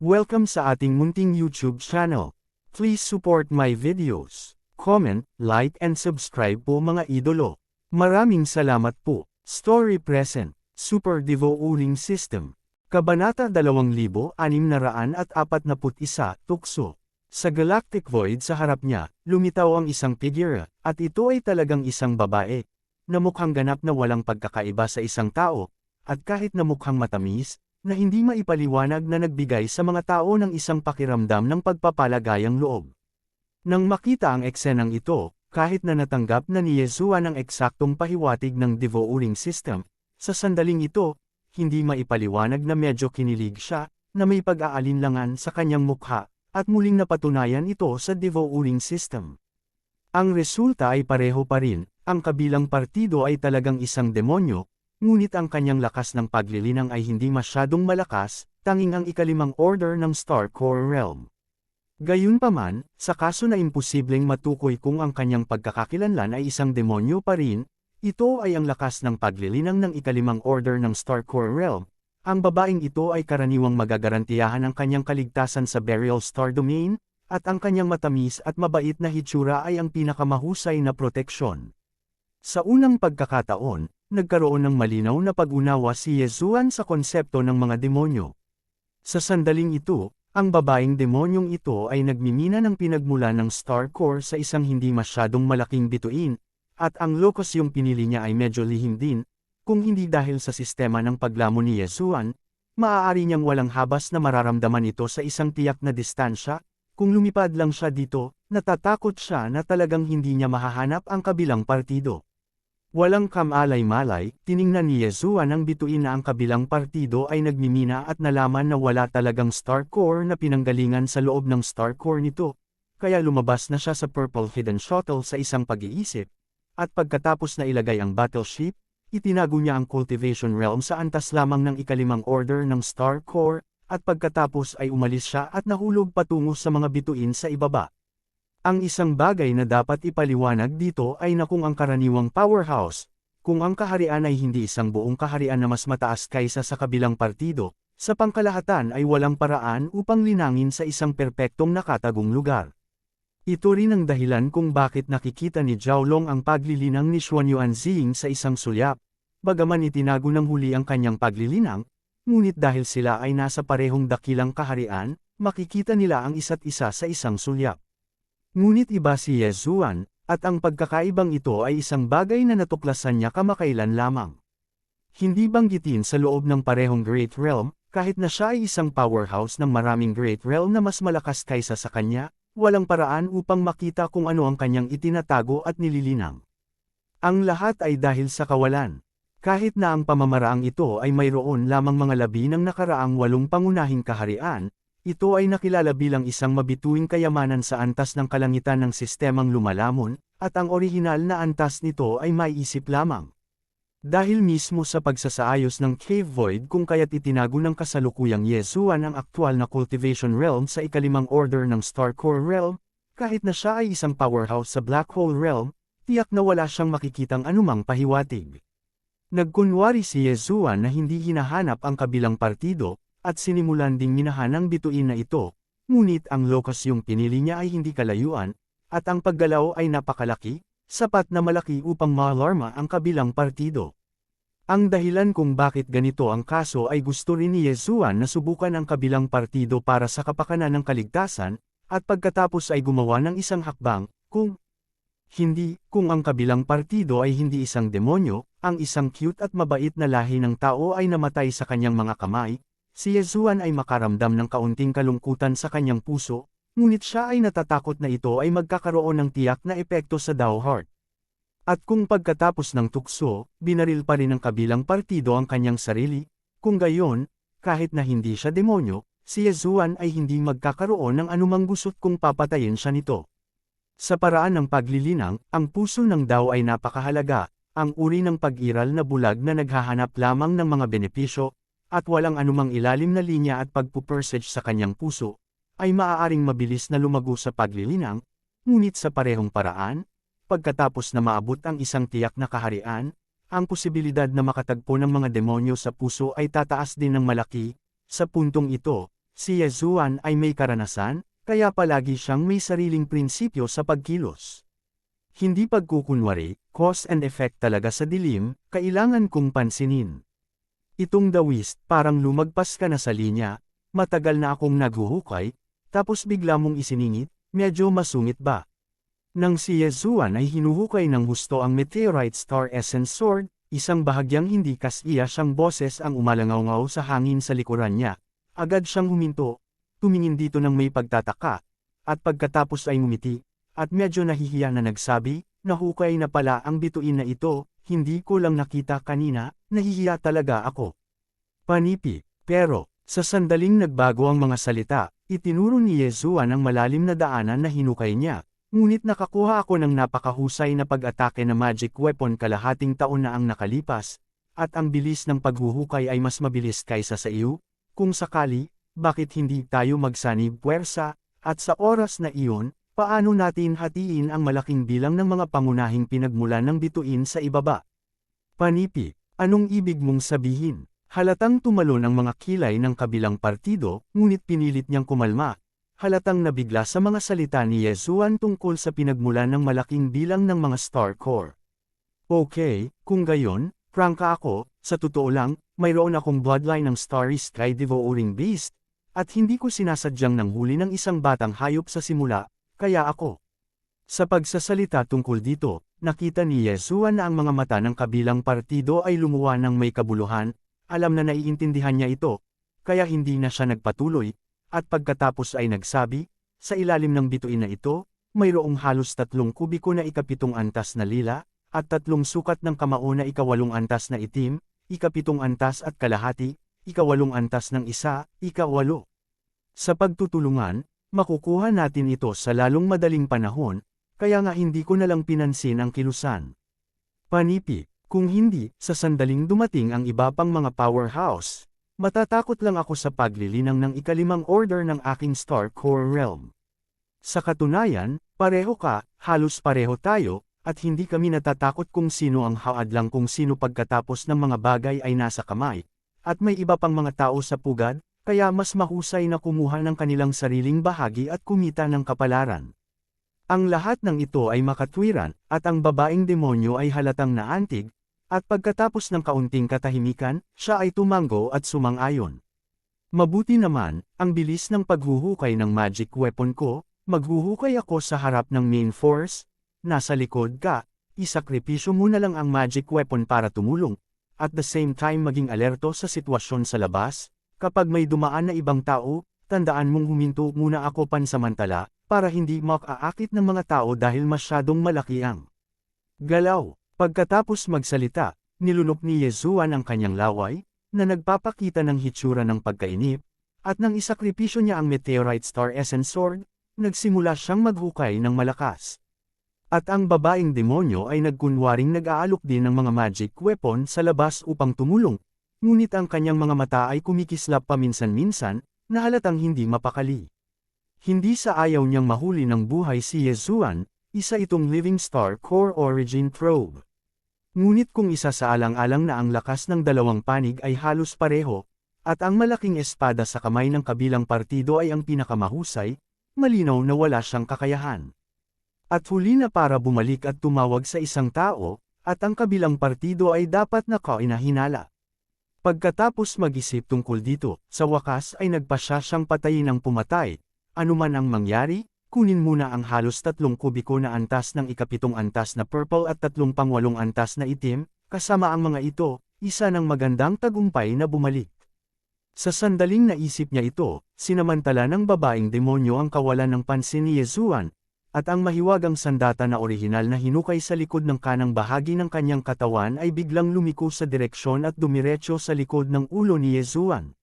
Welcome sa ating munting YouTube channel. Please support my videos. Comment, like and subscribe po mga idolo. Maraming salamat po. Story present. Super Devo Uling System. Kabanata 2641, tukso. Sa galactic void sa harap niya, lumitaw ang isang figure, at ito ay talagang isang babae, na mukhang ganap na walang pagkakaiba sa isang tao, at kahit na mukhang matamis, na hindi maipaliwanag na nagbigay sa mga tao ng isang pakiramdam ng pagpapalagayang loob. Nang makita ang eksenang ito, kahit na natanggap na ni Yeshua ng eksaktong pahiwatig ng Devo Uling System, sa sandaling ito, hindi maipaliwanag na medyo kinilig siya, na may pag-aalinlangan sa kanyang mukha, at muling napatunayan ito sa Devo Uling System. Ang resulta ay pareho pa rin, ang kabilang partido ay talagang isang demonyo, ngunit ang kanyang lakas ng paglilinang ay hindi masyadong malakas, tanging ang ikalimang order ng Star Core Realm. Gayunpaman, sa kaso na imposibleng matukoy kung ang kanyang pagkakakilanlan ay isang demonyo pa rin, ito ay ang lakas ng paglilinang ng ikalimang order ng Star Core Realm. Ang babaeng ito ay karaniwang magagarantiyahan ang kanyang kaligtasan sa Burial Star Domain, at ang kanyang matamis at mabait na hitsura ay ang pinakamahusay na proteksyon. Sa unang pagkakataon, nagkaroon ng malinaw na pag-unawa si Yesuan sa konsepto ng mga demonyo. Sa sandaling ito, ang babaeng demonyong ito ay nagmimina ng pinagmula ng Star Core sa isang hindi masyadong malaking bituin, at ang locus yung pinili niya ay medyo lihim din, kung hindi dahil sa sistema ng paglamon ni Yesuan, maaari niyang walang habas na mararamdaman ito sa isang tiyak na distansya, kung lumipad lang siya dito, natatakot siya na talagang hindi niya mahahanap ang kabilang partido. Walang kamalay-malay, tiningnan ni Yesuan ang bituin na ang kabilang partido ay nagmimina at nalaman na wala talagang Star Core na pinanggalingan sa loob ng Star Core nito, kaya lumabas na siya sa Purple Hidden Shuttle sa isang pag-iisip, at pagkatapos na ilagay ang battleship, itinago niya ang Cultivation Realm sa antas lamang ng ikalimang order ng Star Core, at pagkatapos ay umalis siya at nahulog patungo sa mga bituin sa ibaba. Ang isang bagay na dapat ipaliwanag dito ay na kung ang karaniwang powerhouse, kung ang kaharian ay hindi isang buong kaharian na mas mataas kaysa sa kabilang partido, sa pangkalahatan ay walang paraan upang linangin sa isang perpektong nakatagong lugar. Ito rin ang dahilan kung bakit nakikita ni Jiaolong ang paglilinang ni Xuanyuan Ziying sa isang sulyap, bagaman itinago ng huli ang kanyang paglilinang, ngunit dahil sila ay nasa parehong dakilang kaharian, makikita nila ang isa't isa sa isang sulyap. Ngunit iba si Yesuan, at ang pagkakaibang ito ay isang bagay na natuklasan niya kamakailan lamang. Hindi banggitin sa loob ng parehong Great Realm, kahit na siya ay isang powerhouse ng maraming Great Realm na mas malakas kaysa sa kanya, walang paraan upang makita kung ano ang kanyang itinatago at nililinang. Ang lahat ay dahil sa kawalan. Kahit na ang pamamaraang ito ay mayroon lamang mga labi ng nakaraang 8 pangunahing kaharian, ito ay nakilala bilang isang mabituing kayamanan sa antas ng kalangitan ng sistemang lumalamon, at ang orihinal na antas nito ay maiisip lamang. Dahil mismo sa pagsasaayos ng Cave Void kung kaya't itinago ng kasalukuyang Yesuan ang aktwal na Cultivation Realm sa ikalimang order ng Star Core Realm, kahit na siya ay isang powerhouse sa Black Hole Realm, tiyak na wala siyang makikitang anumang pahiwatig. Nagkunwari si Yesuan na hindi hinahanap ang kabilang partido, at sinimulan ding minahan ang bituin na ito, ngunit ang locus yung pinili niya ay hindi kalayuan, at ang paggalaw ay napakalaki, sapat na malaki upang maalarma ang kabilang partido. Ang dahilan kung bakit ganito ang kaso ay gusto rin ni Yesuan na subukan ang kabilang partido para sa kapakanan ng kaligtasan, at pagkatapos ay gumawa ng isang hakbang, kung ang kabilang partido ay hindi isang demonyo, ang isang cute at mabait na lahi ng tao ay namatay sa kanyang mga kamay, si Yesuan ay makaramdam ng kaunting kalungkutan sa kanyang puso, ngunit siya ay natatakot na ito ay magkakaroon ng tiyak na epekto sa Dao Heart. At kung pagkatapos ng tukso, binaril pa rin ng kabilang partido ang kanyang sarili, kung gayon, kahit na hindi siya demonyo, si Yesuan ay hindi magkakaroon ng anumang gusot kung papatayin siya nito. Sa paraan ng paglilinang, ang puso ng Dao ay napakahalaga, ang uri ng pag-iral na bulag na naghahanap lamang ng mga benepisyo, at walang anumang ilalim na linya at pagpupersage sa kanyang puso, ay maaaring mabilis na lumago sa paglilinang, ngunit sa parehong paraan, pagkatapos na maabot ang isang tiyak na kaharian, ang posibilidad na makatagpo ng mga demonyo sa puso ay tataas din ng malaki. Sa puntong ito, Si Yezuan ay may karanasan, kaya palagi siyang may sariling prinsipyo sa pagkilos. Hindi pagkukunwari, cause and effect talaga sa dilim, kailangan kong pansinin. Itong dawist, parang lumagpas ka na sa linya, matagal na akong naghuhukay, tapos bigla mong isiningit, medyo masungit ba? Nang si Yezuan ay hinuhukay ng husto ang Meteorite Star Essence Sword, isang bahagyang hindi kasiya siyang boses ang umalangaw-ngaw sa hangin sa likuran niya. Agad siyang huminto, tumingin dito ng may pagtataka, at pagkatapos ay ngumiti, at medyo nahihiya na nagsabi, nahukay na pala ang bituin na ito, hindi ko lang nakita kanina, nahihiya talaga ako. Panipi, pero, sa sandaling nagbago ang mga salita, itinuro ni Yezuan ang malalim na daanan na hinukay niya. Ngunit nakakuha ako ng napakahusay na pag-atake na magic weapon kalahating taon na ang nakalipas, at ang bilis ng paghuhukay ay mas mabilis kaysa sa iyo. Kung sakali, bakit hindi tayo magsanib puwersa, at sa oras na iyon, paano natin hatiin ang malaking bilang ng mga pangunahing pinagmulan ng bituin sa ibaba? Panipi, anong ibig mong sabihin? Halatang tumalon ang mga kilay ng kabilang partido, ngunit pinilit niyang kumalma. Halatang nabigla sa mga salita ni Yezuan tungkol sa pinagmulan ng malaking bilang ng mga Star Core. Okay, kung gayon, prangka ako, sa totoo lang, mayroon akong bloodline ng Starry Sky Devouring Beast, at hindi ko sinasadyang nanghuli ng isang batang hayop sa simula, kaya ako. Sa pagsasalita tungkol dito, nakita ni Yezuan na ang mga mata ng kabilang partido ay lumuwa ng may kabuluhan, alam na naiintindihan niya ito, kaya hindi na siya nagpatuloy. At pagkatapos ay nagsabi, sa ilalim ng bituin na ito, mayroong halos 3 kubiko na ikapitong antas na lila, at 3 sukat ng kamao na ikawalong antas na itim, ikapitong antas at kalahati, ikawalong antas ng isa, ikawalo. Sa pagtutulungan, makukuha natin ito sa lalong madaling panahon, kaya nga hindi ko nalang pinansin ang kilusan. Panipi, kung hindi, sa sandaling dumating ang iba pang mga powerhouse, matatakot lang ako sa paglilinang ng ikalimang order ng aking Star Core Realm. Sa katunayan, pareho ka, halos pareho tayo, at hindi kami natatakot kung sino ang haadlang kung sino pagkatapos ng mga bagay ay nasa kamay, at may iba pang mga tao sa pugad, kaya mas mahusay na kumuha ng kanilang sariling bahagi at kumita ng kapalaran. Ang lahat ng ito ay makatwiran, at ang babaeng demonyo ay halatang naantig, at pagkatapos ng kaunting katahimikan, siya ay tumango at sumang-ayon. Mabuti naman, ang bilis ng paghuhukay ng magic weapon ko, maghuhukay ako sa harap ng main force, nasa likod ka, isakripisyo mo na lang ang magic weapon para tumulong, at the same time maging alerto sa sitwasyon sa labas, kapag may dumaan na ibang tao, tandaan mong huminto muna ako pansamantala, para hindi makaakit ng mga tao dahil masyadong malaki ang galaw. Pagkatapos magsalita, nilunok ni Yezuan ang kanyang laway, na nagpapakita ng hitsura ng pagkainip, at nang isakripisyo niya ang Meteorite Star Essence Sword, nagsimula siyang maghukay ng malakas. At ang babaeng demonyo ay nagkunwaring nag-aalok din ng mga magic weapon sa labas upang tumulong, ngunit ang kanyang mga mata ay kumikislap paminsan-minsan, na halatang hindi mapakali. Hindi sa ayaw niyang mahuli ng buhay si Yezuan, isa itong Living Star Core Origin Probe. Ngunit kung isa sa alang-alang na ang lakas ng dalawang panig ay halos pareho, at ang malaking espada sa kamay ng kabilang partido ay ang pinakamahusay, malinaw na wala siyang kakayahan. At huli na para bumalik at tumawag sa isang tao, at ang kabilang partido ay dapat na kainahinala. Pagkatapos mag-isip tungkol dito, sa wakas ay nagpasya siyang patayin ang pumatay. Anuman ang mangyari, kunin muna ang halos 3 kubiko na antas ng ikapitong antas na purple at 3 pangwalong antas na itim, kasama ang mga ito, isa ng magandang tagumpay na bumalik. Sa sandaling naisip niya ito, sinamantala ng babaeng demonyo ang kawalan ng pansin ni Yezuan, at ang mahiwagang sandata na orihinal na hinukay sa likod ng kanang bahagi ng kanyang katawan ay biglang lumiko sa direksyon at dumiretso sa likod ng ulo ni Yezuan.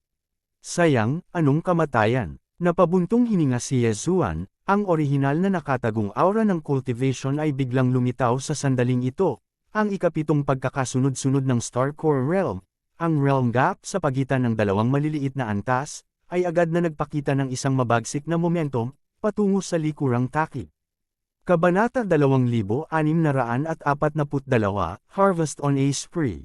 Sayang, anong kamatayan? Napabuntong hininga si Yezuan. Ang orihinal na nakatagong aura ng cultivation ay biglang lumitaw sa sandaling ito, ang ikapitong pagkakasunod-sunod ng Star Core Realm. Ang realm gap sa pagitan ng dalawang maliliit na antas, ay agad na nagpakita ng isang mabagsik na momentum, patungo sa likurang takip. Kabanata 2642, Harvest on a Spree.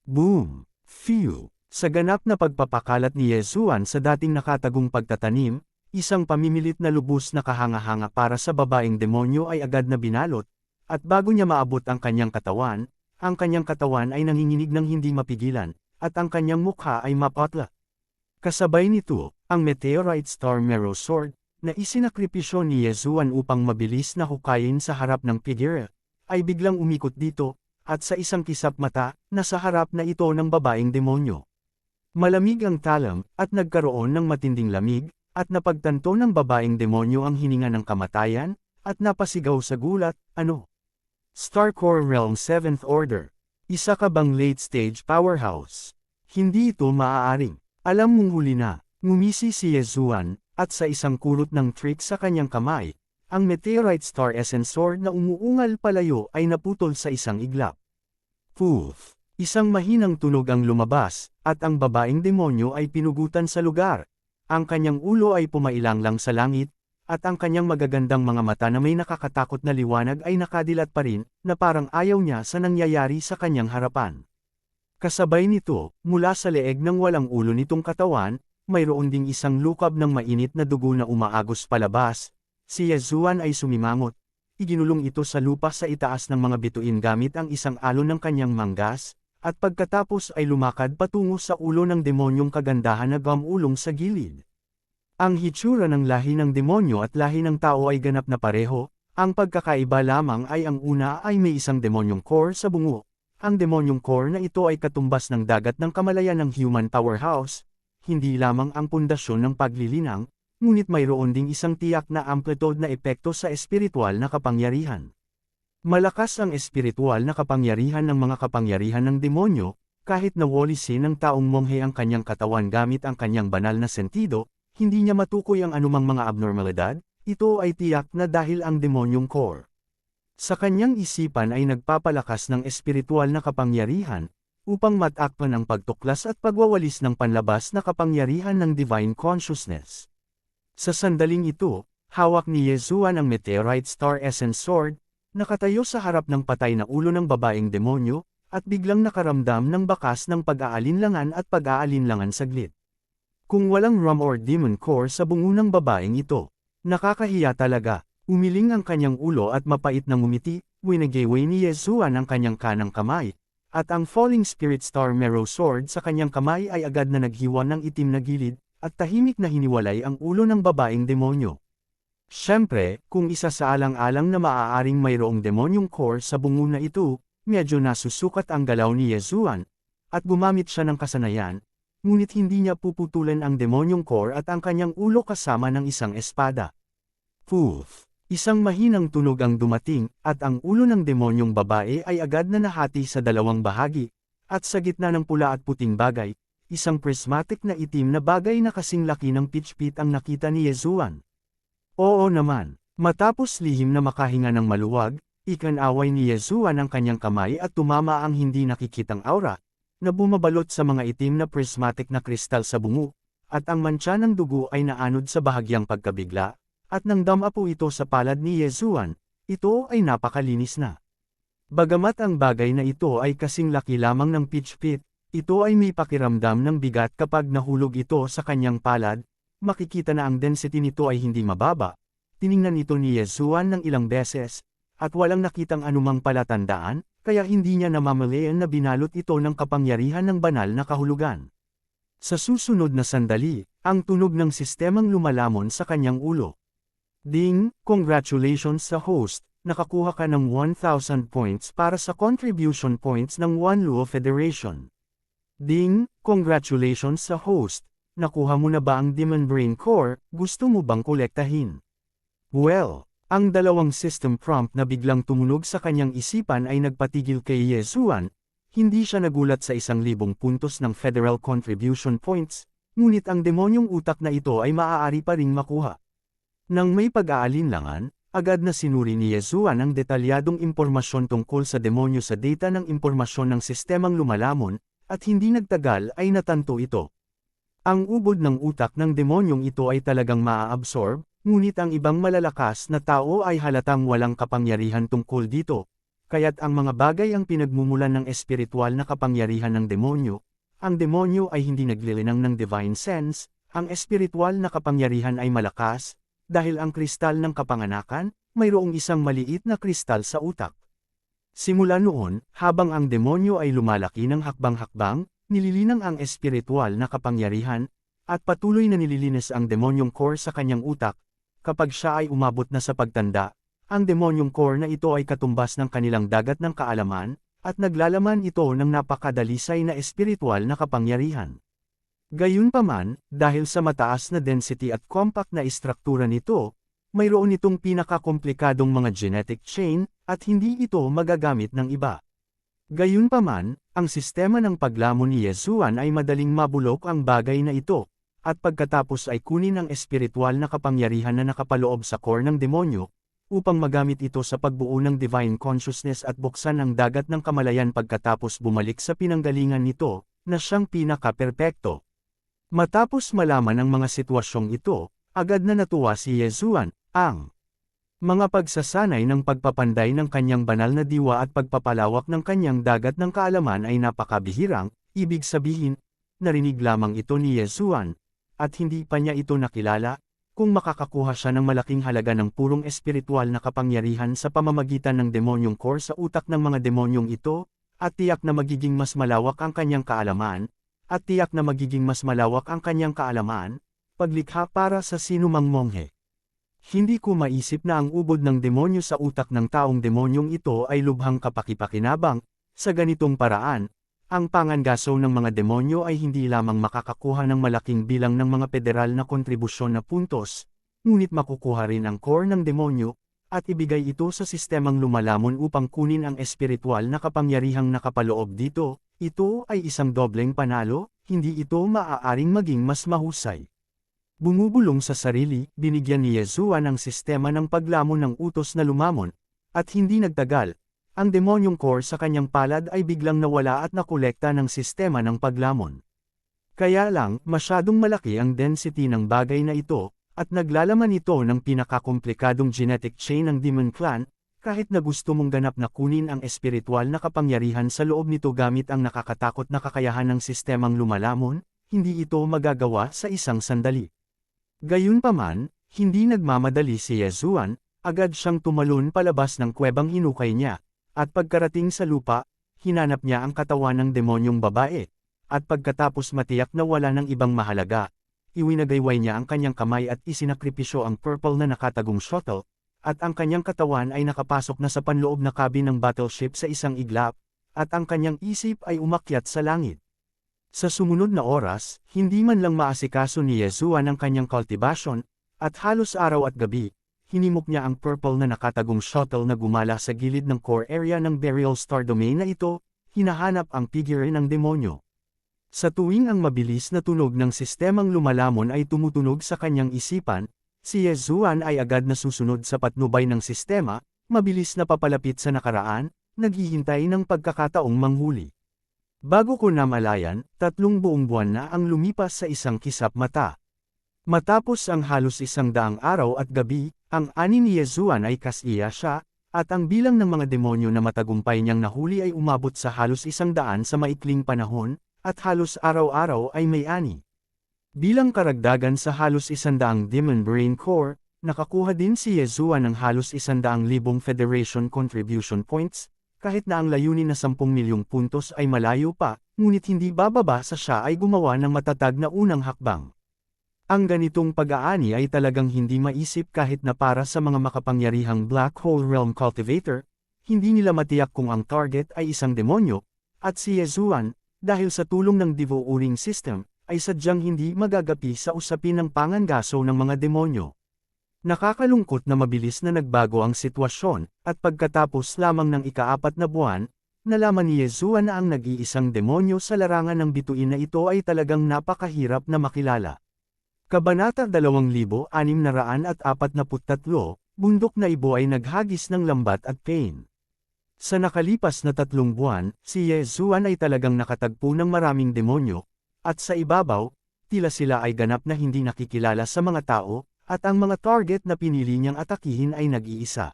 Boom! Phew! Sa ganap na pagpapakalat ni Yesuan sa dating nakatagong pagtatanim, isang pamimilit na lubos na kahanga-hanga para sa babaeng demonyo ay agad na binalot, at bago niya maabot ang kanyang katawan ay nanginginig ng hindi mapigilan, at ang kanyang mukha ay mapatla. Kasabay nito, ang Meteorite Star Merrow Sword, na isinakripisyo ni Yesuan upang mabilis na hukayin sa harap ng figure, ay biglang umikot dito, at sa isang kisap mata, nasa harap na ito ng babaeng demonyo. Malamig ang talam, at nagkaroon ng matinding lamig, at napagtanto ng babaeng demonyo ang hininga ng kamatayan, at napasigaw sa gulat, ano? Starcore Realm 7th Order. Isa ka bang late-stage powerhouse? Hindi ito maaaring. Alam mong huli na, ngumisi si Yesuan, at sa isang kulot ng trick sa kanyang kamay, ang Meteorite Star Essence Sword na umuungal palayo ay naputol sa isang iglap. Poof! Isang mahinang tunog ang lumabas, at ang babaeng demonyo ay pinugutan sa lugar. Ang kanyang ulo ay pumailang lang sa langit, at ang kanyang magagandang mga mata na may nakakatakot na liwanag ay nakadilat pa rin, na parang ayaw niya sa nangyayari sa kanyang harapan. Kasabay nito, mula sa leeg ng walang ulo nitong katawan, mayroon ding isang lukab ng mainit na dugo na umaagos palabas. Si Yesuan ay sumimangot. Iginulong ito sa lupa sa itaas ng mga bituin gamit ang isang alon ng kanyang manggas, at pagkatapos ay lumakad patungo sa ulo ng demonyong kagandahan na gamulong sa gilid. Ang hitsura ng lahi ng demonyo at lahi ng tao ay ganap na pareho, ang pagkakaiba lamang ay ang una ay may isang demonyong core sa bungo. Ang demonyong core na ito ay katumbas ng dagat ng kamalayan ng human powerhouse, hindi lamang ang pundasyon ng paglilinang, ngunit mayroon ding isang tiyak na amplitude na epekto sa espiritual na kapangyarihan. Malakas ang espiritual na kapangyarihan ng mga kapangyarihan ng demonyo, kahit nawalisin ng taong monghe ang kanyang katawan gamit ang kanyang banal na sentido, hindi niya matukoy ang anumang mga abnormalidad, ito ay tiyak na dahil ang demonyong core. Sa kanyang isipan ay nagpapalakas ng espiritual na kapangyarihan, upang matakpan ang pagtuklas at pagwawalis ng panlabas na kapangyarihan ng divine consciousness. Sa sandaling ito, hawak ni Yesuan ang Meteorite Star Essence Sword, nakatayo sa harap ng patay na ulo ng babaeng demonyo, at biglang nakaramdam ng bakas ng pag-aalinlangan at pag-aalinlangan saglit. Kung walang ram or demon core sa bungo ng babaeng ito, nakakahiya talaga. Umiling ang kanyang ulo at mapait na ngumiti, winageway ni Yesuan ang kanyang kanang kamay, at ang Falling Spirit Star Merrow Sword sa kanyang kamay ay agad na naghiwa ng itim na gilid, at tahimik na hiniwalay ang ulo ng babaeng demonyo. Siyempre, kung isa sa alang-alang na maaaring mayroong demonyong core sa bungo na ito, medyo nasusukat ang galaw ni Yesuan, at gumamit siya ng kasanayan, ngunit hindi niya puputulan ang demonyong core at ang kanyang ulo kasama ng isang espada. Poof! Isang mahinang tunog ang dumating, at ang ulo ng demonyong babae ay agad na nahati sa dalawang bahagi, at sa gitna ng pula at puting bagay, isang prismatic na itim na bagay na kasing laki ng pitchpit ang nakita ni Yesuan. Oo naman, matapos lihim na makahinga ng maluwag, ikanaway ni Yesuan ang kanyang kamay at tumama ang hindi nakikitang aura, na bumabalot sa mga itim na prismatic na kristal sa bungo, at ang mantsa ng dugo ay naanod sa bahagyang pagkabigla. At nang damapo ito sa palad ni Yesuan, ito ay napakalinis na. Bagamat ang bagay na ito ay kasing laki lamang ng pitch pit, ito ay may pakiramdam ng bigat kapag nahulog ito sa kanyang palad, makikita na ang density nito ay hindi mababa. Tiningnan ito ni Yesuan ng ilang beses, at walang nakitang anumang palatandaan, kaya hindi niya namamalayan na binalot ito ng kapangyarihan ng banal na kahulugan. Sa susunod na sandali, ang tunog ng sistemang lumalamon sa kanyang ulo. Ding, congratulations sa host, nakakuha ka ng 1,000 points para sa contribution points ng One Luo Federation. Ding, congratulations sa host, nakuha mo na ba ang Demon Brain Core, gusto mo bang kolektahin? Well, ang dalawang system prompt na biglang tumunog sa kanyang isipan ay nagpatigil kay Yesuan, hindi siya nagulat sa 1,000 puntos ng federal contribution points, ngunit ang demonyong utak na ito ay maaari pa ring makuha. Nang may pag-aalinlangan, agad na sinuri ni Yesuan ang detalyadong impormasyon tungkol sa demonyo sa data ng impormasyon ng sistemang lumalamon, at hindi nagtagal ay natanto ito. Ang ubod ng utak ng demonyong ito ay talagang maa-absorb, ngunit ang ibang malalakas na tao ay halatang walang kapangyarihan tungkol dito, kaya't ang mga bagay ang pinagmumulan ng espiritual na kapangyarihan ng demonyo, ang demonyo ay hindi naglilinang ng divine sense, ang espiritual na kapangyarihan ay malakas, dahil ang kristal ng kapanganakan, mayroong isang maliit na kristal sa utak. Simula noon, habang ang demonyo ay lumalaki ng hakbang-hakbang, nililinang ang espiritual na kapangyarihan, at patuloy na nililinis ang demonyong core sa kanyang utak. Kapag siya ay umabot na sa pagtanda, ang demonyong core na ito ay katumbas ng kanilang dagat ng kaalaman, at naglalaman ito ng napakadalisay na espiritual na kapangyarihan. Gayunpaman, dahil sa mataas na density at compact na istruktura nito, mayroon itong pinakakomplikadong mga genetic chain, at hindi ito magagamit ng iba. Gayunpaman, ang sistema ng paglamon ni Yesuan ay madaling mabulok ang bagay na ito, at pagkatapos ay kunin ang espiritual na kapangyarihan na nakapaloob sa core ng demonyo, upang magamit ito sa pagbuo ng divine consciousness at buksan ang dagat ng kamalayan pagkatapos bumalik sa pinanggalingan nito, na siyang pinaka-perpekto. Matapos malaman ang mga sitwasyong ito, agad na natuwa si Yesuan, ang mga pagsasanay ng pagpapanday ng kanyang banal na diwa at pagpapalawak ng kanyang dagat ng kaalaman ay napakabihirang, ibig sabihin, narinig lamang ito ni Yesuan, at hindi pa niya ito nakilala, kung makakakuha siya ng malaking halaga ng purong espiritual na kapangyarihan sa pamamagitan ng demonyong core sa utak ng mga demonyong ito, at tiyak na magiging mas malawak ang kanyang kaalaman, paglikha para sa sinumang monghe. Hindi ko maisip na ang ubod ng demonyo sa utak ng taong demonyong ito ay lubhang kapakipakinabang. Sa ganitong paraan, ang pangangaso ng mga demonyo ay hindi lamang makakakuha ng malaking bilang ng mga federal na kontribusyon na puntos, ngunit makukuha rin ang core ng demonyo, at ibigay ito sa sistemang lumalamon upang kunin ang espiritual na kapangyarihang nakapaloob dito. Ito ay isang dobleng panalo, hindi ito maaaring maging mas mahusay. Bumubulong sa sarili, binigyan ni Yesuan ang sistema ng paglamon ng utos na lumamon, at hindi nagtagal, ang demonyong core sa kanyang palad ay biglang nawala at nakolekta ng sistema ng paglamon. Kaya lang, masyadong malaki ang density ng bagay na ito, at naglalaman ito ng pinakakomplikadong genetic chain ng Demon Clan, kahit na gusto mong ganap na kunin ang espiritual na kapangyarihan sa loob nito gamit ang nakakatakot na kakayahan ng sistemang lumalamon, hindi ito magagawa sa isang sandali. Gayunpaman, hindi nagmamadali si Yesuan, agad siyang tumalon palabas ng kuwebang hinukay niya, at pagkarating sa lupa, hinanap niya ang katawan ng demonyong babae, at pagkatapos matiyak na wala ng ibang mahalaga, iwinagayway niya ang kanyang kamay at isinakripisyo ang purple na nakatagong shuttle, at ang kanyang katawan ay nakapasok na sa panloob na cabin ng battleship sa isang iglap, at ang kanyang isip ay umakyat sa langit. Sa sumunod na oras, hindi man lang maasikaso ni Yesuan ang kanyang cultivation, at halos araw at gabi, hinimok niya ang purple na nakatagong shuttle na gumala sa gilid ng core area ng burial star domain na ito, hinahanap ang figure ng demonyo. Sa tuwing ang mabilis na tunog ng sistemang lumalamon ay tumutunog sa kanyang isipan, si Yesuan ay agad na susunod sa patnubay ng sistema, mabilis na papalapit sa nakaraan, naghihintay ng pagkakataong manghuli. Bago ko namalayan, 3 buong buwan na ang lumipas sa isang kisap mata. Matapos ang halos 100 araw at gabi, ang ani ni Yesuan ay kasiya siya, at ang bilang ng mga demonyo na matagumpay niyang nahuli ay umabot sa halos 100 sa maikling panahon, at halos araw-araw ay may ani. Bilang karagdagan sa halos 100 Demon Brain Core, nakakuha din si Yesuan ng halos 100,000 Federation Contribution Points, kahit na ang layunin na 10 milyong puntos ay malayo pa, ngunit hindi bababa sa siya ay gumawa ng matatag na unang hakbang. Ang ganitong pag-aani ay talagang hindi maisip kahit na para sa mga makapangyarihang Black Hole Realm Cultivator, hindi nila matiyak kung ang target ay isang demonyo, at si Yesuan, dahil sa tulong ng Devo-Uring System, ay sadyang hindi magagapi sa usapin ng pangangaso ng mga demonyo. Nakakalungkot na mabilis na nagbago ang sitwasyon, at pagkatapos lamang ng ika-4 na buwan, nalaman ni Yesuan na ang nag-iisang demonyo sa larangan ng bituin na ito ay talagang napakahirap na makilala. Kabanata 2643, Bundok na Ibo ay naghagis ng lambat at pain. Sa nakalipas na 3 buwan, si Yesuan ay talagang nakatagpo ng maraming demonyo, at sa ibabaw, tila sila ay ganap na hindi nakikilala sa mga tao, at ang mga target na pinili niyang atakihin ay nag-iisa.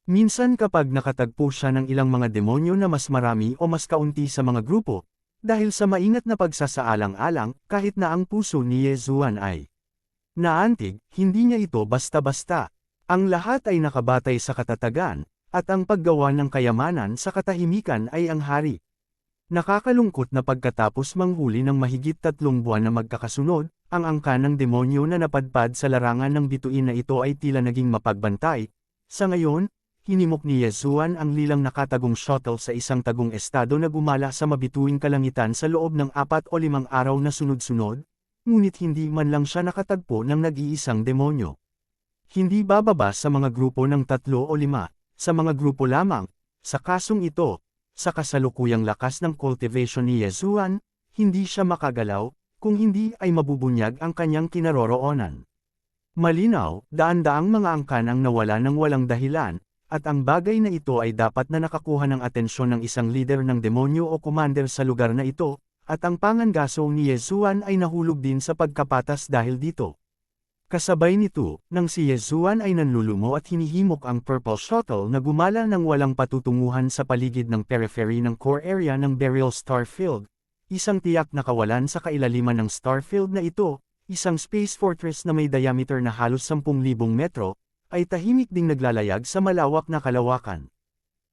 Minsan kapag nakatagpo siya ng ilang mga demonyo na mas marami o mas kaunti sa mga grupo, dahil sa maingat na pagsasaalang-alang kahit na ang puso ni Yezuan ay naantig, hindi niya ito basta-basta. Ang lahat ay nakabatay sa katatagan, at ang paggawa ng kayamanan sa katahimikan ay ang hari. Nakakalungkot na pagkatapos manghuli ng mahigit 3 buwan na magkakasunod, ang angka ng demonyo na napadpad sa larangan ng bituin na ito ay tila naging mapagbantay. Sa ngayon, hinimok ni Yezuan ang lilang nakatagong shuttle sa isang tagong estado na gumala sa mabituing kalangitan sa loob ng 4 o 5 araw na sunod-sunod, ngunit hindi man lang siya nakatagpo ng nag-iisang demonyo. Hindi bababa sa mga grupo ng 3 o 5, sa mga grupo lamang. Sa kasong ito, sa kasalukuyang lakas ng cultivation ni Yezuan, hindi siya makagalaw, kung hindi ay mabubunyag ang kanyang kinaroroonan. Malinaw, daan-daang mga angkan ang nawala ng walang dahilan, at ang bagay na ito ay dapat na nakakuha ng atensyon ng isang leader ng demonyo o commander sa lugar na ito, at ang pangangaso ni Yezuan ay nahulog din sa pagkapatas dahil dito. Kasabay nito, nang si Yezuan ay nanlulumo at hinihimok ang Purple Shuttle na gumala ng walang patutunguhan sa paligid ng periphery ng core area ng Beryl Starfield, isang tiyak na kawalan sa kailaliman ng Starfield na ito, isang space fortress na may diameter na halos 10,000 metro, ay tahimik ding naglalayag sa malawak na kalawakan.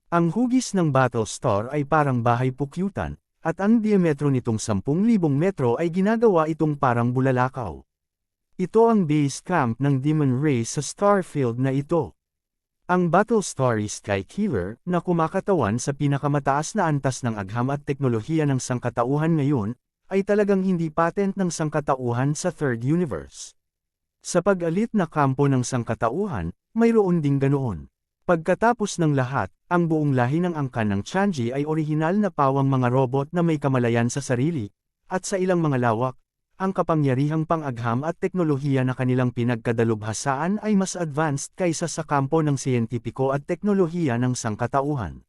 Ang hugis ng Battlestar ay parang bahay pukyutan, at ang diametro nitong 10,000 metro ay ginagawa itong parang bulalakaw. Ito ang base camp ng Demon Race sa Starfield na ito. Ang Battlestar Skykiller, na kumakatawan sa pinakamataas na antas ng agham at teknolohiya ng sangkatauhan ngayon, ay talagang hindi patent ng sangkatauhan sa Third Universe. Sa pag-alit na kampo ng sangkatauhan, mayroon ding ganoon. Pagkatapos ng lahat, ang buong lahi ng angkan ng Chanji ay orihinal na pawang mga robot na may kamalayan sa sarili, at sa ilang mga lawak, ang kapangyarihang pang-agham at teknolohiya na kanilang pinagkadalubhasaan ay mas advanced kaysa sa kampo ng siyentipiko at teknolohiya ng sangkatauhan.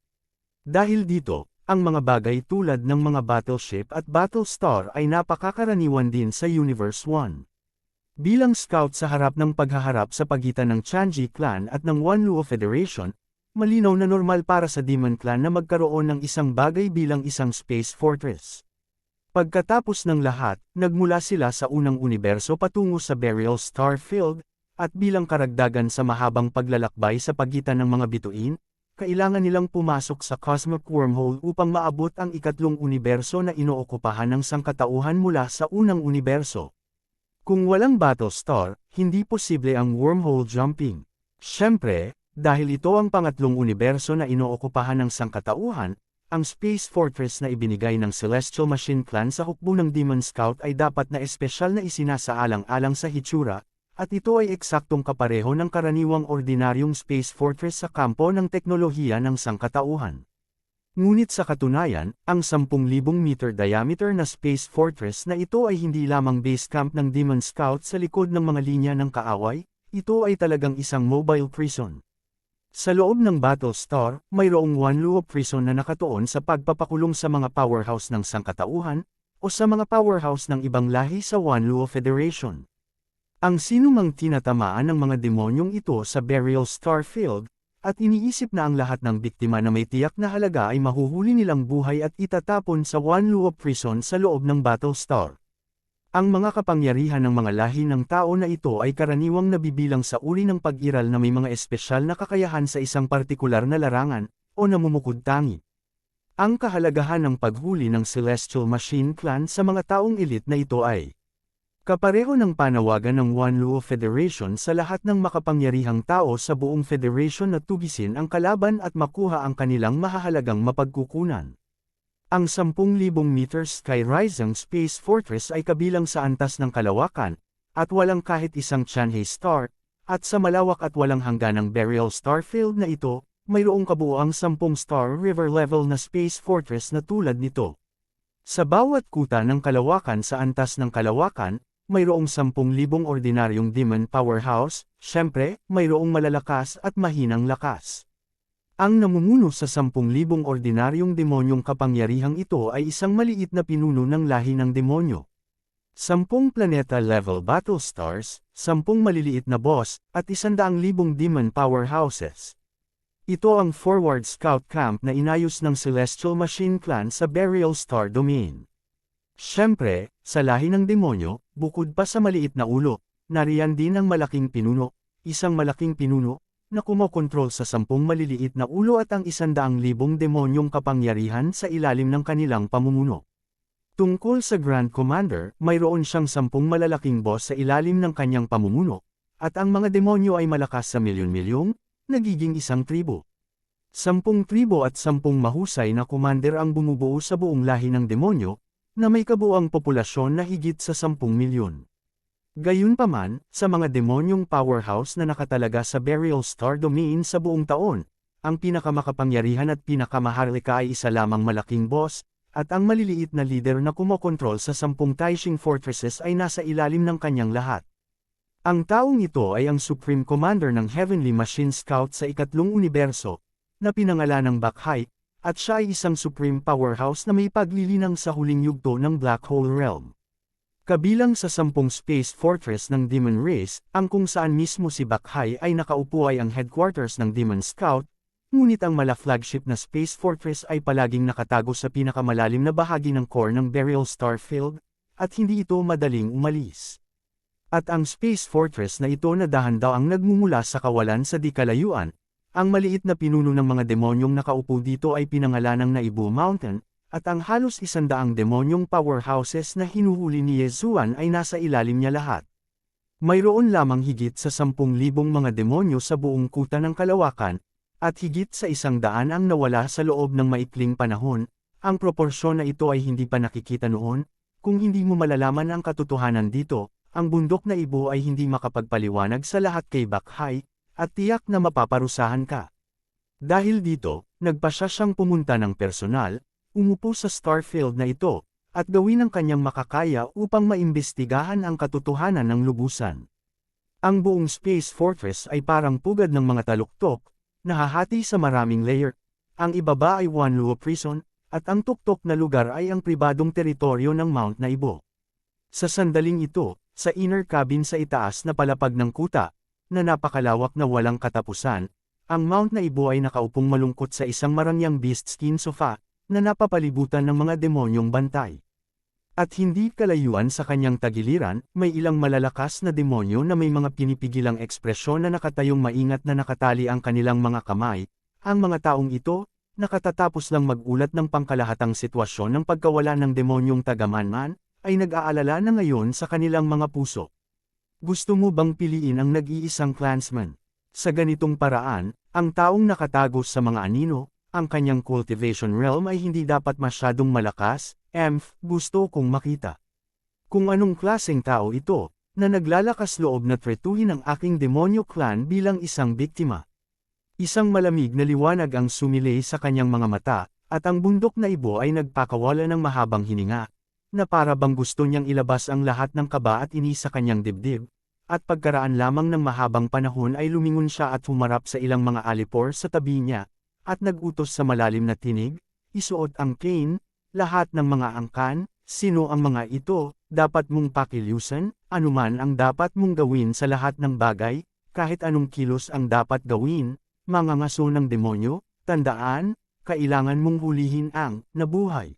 Dahil dito, ang mga bagay tulad ng mga battleship at battlestar ay napakakaraniwan din sa Universe 1. Bilang scout sa harap ng paghaharap sa pagitan ng Chanji Clan at ng Wanluo Federation, malinaw na normal para sa Demon Clan na magkaroon ng isang bagay bilang isang space fortress. Pagkatapos ng lahat, nagmula sila sa unang universo patungo sa Beryl Starfield, at bilang karagdagan sa mahabang paglalakbay sa pagitan ng mga bituin, kailangan nilang pumasok sa cosmic wormhole upang maabot ang ikatlong universo na inookupahan ng sangkatauhan mula sa unang universo. Kung walang Battlestar, hindi posible ang wormhole jumping. Siyempre, dahil ito ang pangatlong universo na inookupahan ng sangkatauhan, ang Space Fortress na ibinigay ng Celestial Machine Clan sa hukbo ng Demon Scout ay dapat na espesyal na isinasaalang-alang sa hitsura, at ito ay eksaktong kapareho ng karaniwang ordinaryong Space Fortress sa kampo ng teknolohiya ng sangkatauhan. Ngunit sa katunayan, ang 10,000 meter diameter na Space Fortress na ito ay hindi lamang base camp ng Demon Scout sa likod ng mga linya ng kaaway, ito ay talagang isang mobile prison. Sa loob ng Battlestar, mayroong Wanluo prison na nakatuon sa pagpapakulong sa mga powerhouse ng sangkatauhan, o sa mga powerhouse ng ibang lahi sa Wanluo Federation. Ang sinumang tinatamaan ng mga demonyong ito sa Beryl Starfield, at iniisip na ang lahat ng biktima na may tiyak na halaga ay mahuhuli nilang buhay at itatapon sa Wanluo prison sa loob ng Battlestar. Ang mga kapangyarihan ng mga lahi ng tao na ito ay karaniwang nabibilang sa uri ng pag-iral na may mga espesyal na kakayahan sa isang partikular na larangan, o namumukod-tangi. Ang kahalagahan ng paghuli ng Celestial Machine Clan sa mga taong elite na ito ay kapareho ng panawagan ng Wanluo Federation sa lahat ng makapangyarihang tao sa buong federation na tugisin ang kalaban at makuha ang kanilang mahahalagang mapagkukunan. Ang 10,000 meters sky-rising Space Fortress ay kabilang sa antas ng kalawakan, at walang kahit isang Chanhae Star, at sa malawak at walang hangganang Beryl Starfield na ito, mayroong kabuuang 10 Star River level na Space Fortress na tulad nito. Sa bawat kuta ng kalawakan sa antas ng kalawakan, mayroong 10,000 ordinaryong demon powerhouse, syempre, mayroong malalakas at mahinang lakas. Ang namumuno sa 10,000 ordinaryong demonyong kapangyarihang ito ay isang maliit na pinuno ng lahi ng demonyo. 10 planeta-level battlestars, 10 maliliit na boss, at 100,000 demon powerhouses. Ito ang forward scout camp na inayos ng Celestial Machine Clan sa Burial Star Domain. Siyempre, sa lahi ng demonyo, bukod pa sa maliit na ulo, nariyan din ang malaking pinuno, isang malaking pinuno, na kumokontrol sa 10 maliliit na ulo at ang 100,000 demonyong kapangyarihan sa ilalim ng kanilang pamumuno. Tungkol sa Grand Commander, mayroon siyang 10 malalaking boss sa ilalim ng kanyang pamumuno, at ang mga demonyo ay malakas sa milyon-milyong, nagiging isang tribo. 10 tribo at 10 mahusay na commander ang bumubuo sa buong lahi ng demonyo, na may kabuuang populasyon na higit sa 10 milyon. Gayunpaman, sa mga demonyong powerhouse na nakatalaga sa Burial Star Domain sa buong taon, ang pinakamakapangyarihan at pinakamaharlika ay isa lamang malaking boss, at ang maliliit na leader na kumokontrol sa 10 Taishing Fortresses ay nasa ilalim ng kanyang lahat. Ang taong ito ay ang Supreme Commander ng Heavenly Machine Scout sa ikatlong universo, na pinangalan ng Bakhai, at siya ay isang supreme powerhouse na may paglilinang sa huling yugto ng Black Hole Realm. Kabilang sa 10 Space Fortress ng Demon Race, ang kung saan mismo si Bakhai ay nakaupo ay ang headquarters ng Demon Scout, ngunit ang mala-flagship na Space Fortress ay palaging nakatago sa pinakamalalim na bahagi ng core ng Burial Star Field, at hindi ito madaling umalis. At ang Space Fortress na ito na dahan-daw ang nagmumula sa kawalan sa di kalayuan. Ang maliit na pinuno ng mga demonyong nakaupo dito ay pinangalanang Naibu Mountain, at ang halos 100 demonyong powerhouses na hinuhuli ni Yezuan ay nasa ilalim niya lahat. Mayroon lamang higit sa 10,000 mga demonyo sa buong kuta ng kalawakan, at higit sa 100 ang nawala sa loob ng maikling panahon. Ang proporsyon na ito ay hindi pa nakikita noon. Kung hindi mo malalaman ang katotohanan dito, ang bundok na Ibo ay hindi makapagpaliwanag sa lahat kay Bakhai, at tiyak na mapaparusahan ka. Dahil dito, nagpasya siyang pumunta ng personal, umupo sa Starfield na ito, at gawin ang kanyang makakaya upang maimbestigahan ang katotohanan ng lubusan. Ang buong Space Fortress ay parang pugad ng mga taluktok, nahahati sa maraming layer. Ang ibaba ay Wanluo Prison, at ang tuktok na lugar ay ang pribadong teritoryo ng Mount Naibo. Sa sandaling ito, sa inner cabin sa itaas na palapag ng kuta, na napakalawak na walang katapusan, ang Mount Naibo ay nakaupong malungkot sa isang marangyang beast skin sofa, na napapalibutan ng mga demonyong bantay. At hindi kalayuan sa kanyang tagiliran, may ilang malalakas na demonyo na may mga pinipigilang ekspresyon na nakatayong maingat na nakatali ang kanilang mga kamay. Ang mga taong ito, nakatatapos lang magulat ng pangkalahatang sitwasyon ng pagkawala ng demonyong taga-Manman, ay nag-aalala na ngayon sa kanilang mga puso. Gusto mo bang piliin ang nag-iisang clansman? Sa ganitong paraan, ang taong nakatago sa mga anino, ang kanyang cultivation realm ay hindi dapat masyadong malakas. Gusto kong makita. Kung anong klaseng tao ito, na naglalakas loob na tretuhin ang aking demonyo clan bilang isang biktima. Isang malamig na liwanag ang sumilay sa kanyang mga mata, at ang bundok na Ibo ay nagpakawala ng mahabang hininga, na para bang gusto niyang ilabas ang lahat ng kaba at inis sa kanyang dibdib, at pagkaraan lamang ng mahabang panahon ay lumingon siya at humarap sa ilang mga alipor sa tabi niya, at nagutos sa malalim na tinig, isuot ang cane, lahat ng mga angkan, sino ang mga ito, dapat mong pakilusan, anuman ang dapat mong gawin sa lahat ng bagay, kahit anong kilos ang dapat gawin, mga ngaso ng demonyo, tandaan, kailangan mong hulihin ang nabuhay.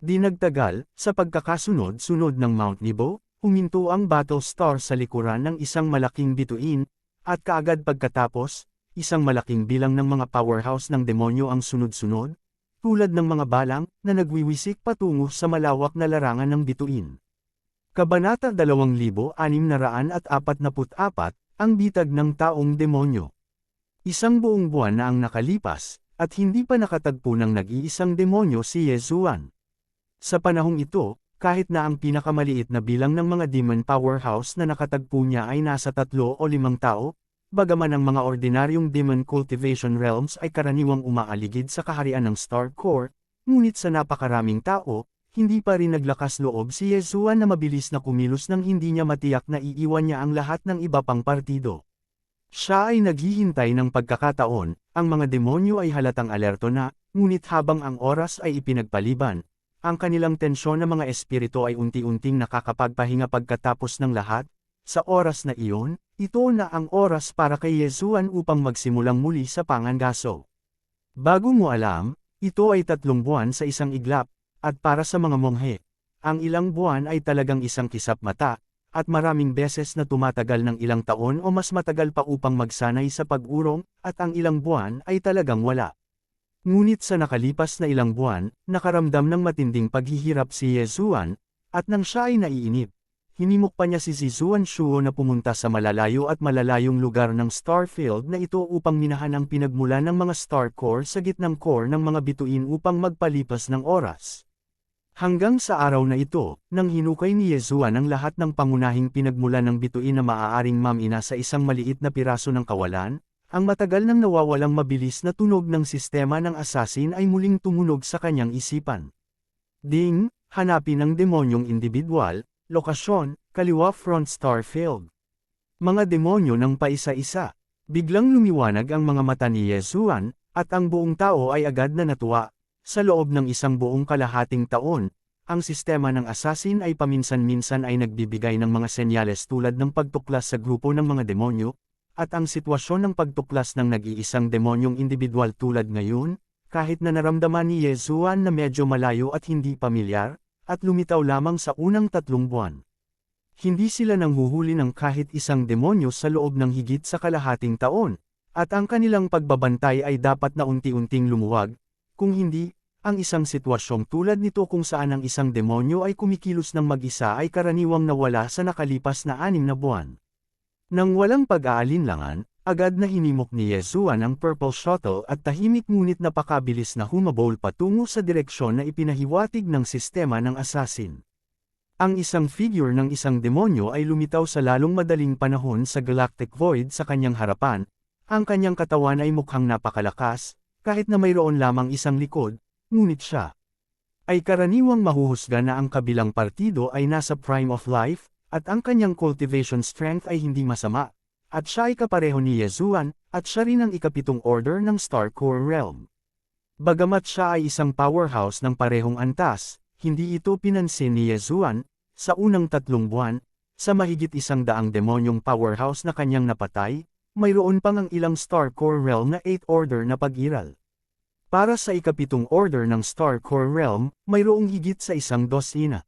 Di nagtagal, sa pagkakasunod-sunod ng Mount Naibo, huminto ang battle star sa likuran ng isang malaking bituin, at kaagad pagkatapos, isang malaking bilang ng mga powerhouse ng demonyo ang sunod-sunod, tulad ng mga balang na nagwiwisik patungo sa malawak na larangan ng bituin. Kabanata 2644, ang bitag ng taong demonyo. Isang buong buwan na ang nakalipas, at hindi pa nakatagpo ng nag-iisang demonyo si Yezuan. Sa panahong ito, kahit na ang pinakamaliit na bilang ng mga demon powerhouse na nakatagpo niya ay nasa 3 o 5 tao, bagaman ang mga ordinaryong demon cultivation realms ay karaniwang umaaligid sa kaharian ng Star Core, ngunit sa napakaraming tao, hindi pa rin naglakas loob si Yezuan na mabilis na kumilos nang hindi niya matiyak na iiwan niya ang lahat ng iba pang partido. Siya ay naghihintay ng pagkakataon, ang mga demonyo ay halatang alerto na, ngunit habang ang oras ay ipinagpaliban, ang kanilang tensyon na mga espiritu ay unti-unting nakakapagpahinga pagkatapos ng lahat, Sa oras na iyon, ito na ang oras para kay Yesuan upang magsimulang muli sa pangangaso. Bago mo alam, ito ay 3 buwan sa isang iglap, at para sa mga monghe, ang ilang buwan ay talagang isang kisap mata, at maraming beses na tumatagal ng ilang taon o mas matagal pa upang magsanay sa pag-urong, at ang ilang buwan ay talagang wala. Ngunit sa nakalipas na ilang buwan, nakaramdam ng matinding paghihirap si Yesuan, at nang siya ay naiinip, hinimok pa niya si Zizuan Shuo na pumunta sa malalayo at malalayong lugar ng Starfield na ito upang minahan ang pinagmula ng mga Star Core sa gitnang core ng mga bituin upang magpalipas ng oras. Hanggang sa araw na ito, nang hinukay ni Yesuan ang lahat ng pangunahing pinagmula ng bituin na maaaring mamina sa isang maliit na piraso ng kawalan, ang matagal nang nawawalang mabilis na tunog ng sistema ng assassin ay muling tumunog sa kanyang isipan. Ding, hanapin ang demonyong individual, lokasyon, kaliwa front Starfield. Mga demonyo ng paisa-isa. Biglang lumiwanag ang mga mata ni Yesuan, at ang buong tao ay agad na natuwa. Sa loob ng isang buong kalahating taon, ang sistema ng assassin ay paminsan-minsan ay nagbibigay ng mga senyales tulad ng pagtuklas sa grupo ng mga demonyo, at ang sitwasyon ng pagtuklas ng nag-iisang demonyong individual tulad ngayon, kahit na naramdaman ni Yesuan na medyo malayo at hindi pamilyar, at lumitaw lamang sa unang 3 buwan. Hindi sila nanghuhuli ng kahit isang demonyo sa loob ng higit sa kalahating taon, at ang kanilang pagbabantay ay dapat na unti-unting lumuwag. Kung hindi, ang isang sitwasyong tulad nito kung saan ang isang demonyo ay kumikilos ng mag-isa ay karaniwang nawala sa nakalipas na 6 na buwan. Nang walang pag-aalinlangan, agad na hinimok ni Yesuan ang Purple Shuttle at tahimik ngunit napakabilis na humabol patungo sa direksyon na ipinahiwatig ng sistema ng assassin. Ang isang figure ng isang demonyo ay lumitaw sa lalong madaling panahon sa Galactic Void sa kanyang harapan, ang kanyang katawan ay mukhang napakalakas, kahit na mayroon lamang isang likod, ngunit siya ay karaniwang mahuhusga na ang kabilang partido ay nasa prime of life, at ang kanyang cultivation strength ay hindi masama, at siya ay kapareho ni Yesuan, at siya rin ang ika-7 order ng Star Core Realm. Bagamat siya ay isang powerhouse ng parehong antas, hindi ito pinansin ni Yesuan, sa unang 3 buwan, sa mahigit 100 demonyong powerhouse na kanyang napatay, mayroon pang ang ilang Star Core Realm na 8 order na pag-iral. Para sa ika-7 order ng Star Core Realm, mayroong higit sa 1 dosina.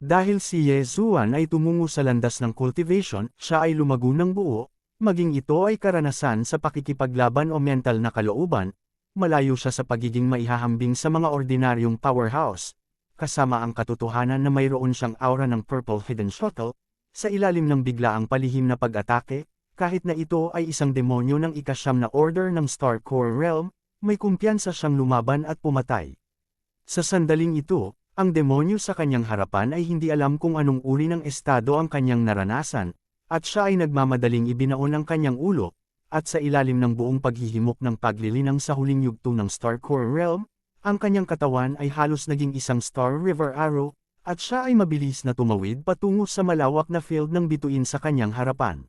Dahil si Yesuan ay tumungo sa landas ng cultivation, siya ay lumago ng buo, maging ito ay karanasan sa pakikipaglaban o mental na kalooban, malayo siya sa pagiging maihahambing sa mga ordinaryong powerhouse, kasama ang katotohanan na mayroon siyang aura ng Purple Hidden Shuttle, sa ilalim ng biglaang palihim na pag-atake. Kahit na ito ay isang demonyo ng ika-9 na order ng Star Core Realm, may kumpiyansa siyang lumaban at pumatay. Sa sandaling ito, ang demonyo sa kanyang harapan ay hindi alam kung anong uri ng estado ang kanyang naranasan, at siya ay nagmamadaling ibinaon ang kanyang ulo, at sa ilalim ng buong paghihimok ng paglilinang sa huling yugto ng Star Core Realm, ang kanyang katawan ay halos naging isang Star River Arrow, at siya ay mabilis na tumawid patungo sa malawak na field ng bituin sa kanyang harapan.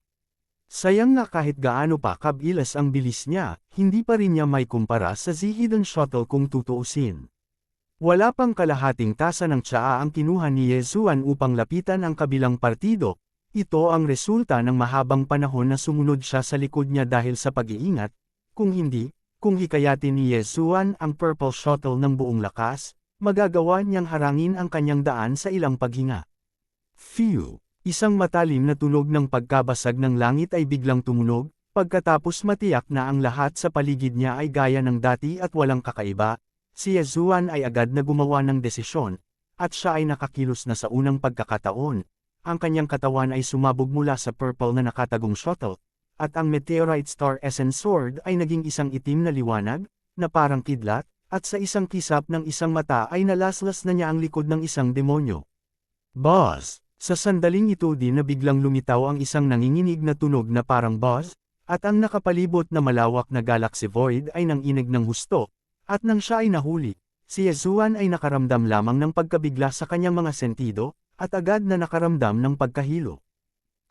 Sayang na kahit gaano pa kabilas ang bilis niya, hindi pa rin niya may kumpara sa Hidden Shuttle kung tutuusin. Wala pang kalahating tasa ng tsaa ang kinuha ni Yesuan upang lapitan ang kabilang partido. Ito ang resulta ng mahabang panahon na sumunod siya sa likod niya dahil sa pag-iingat, kung hindi, kung hikayatin ni Yesuan ang Purple Shuttle ng buong lakas, magagawa niyang harangin ang kanyang daan sa ilang paghinga. Phew! Isang matalim na tunog ng pagkabasag ng langit ay biglang tumunog, pagkatapos matiyak na ang lahat sa paligid niya ay gaya ng dati at walang kakaiba, si Yesuan ay agad na gumawa ng desisyon, at siya ay nakakilos na sa unang pagkakataon. Ang kanyang katawan ay sumabog mula sa purple na nakatagong shuttle, at ang Meteorite Star Essence Sword ay naging isang itim na liwanag, na parang kidlat, at sa isang kisap ng isang mata ay nalaslas na niya ang likod ng isang demonyo. Boss! Sa sandaling ito din na biglang lumitaw ang isang nanginginig na tunog na parang buzz, at ang nakapalibot na malawak na galaxy void ay nanginig ng husto, at nang siya ay nahuli, si Yesuan ay nakaramdam lamang ng pagkabigla sa kanyang mga sentido, at agad na nakaramdam ng pagkahilo.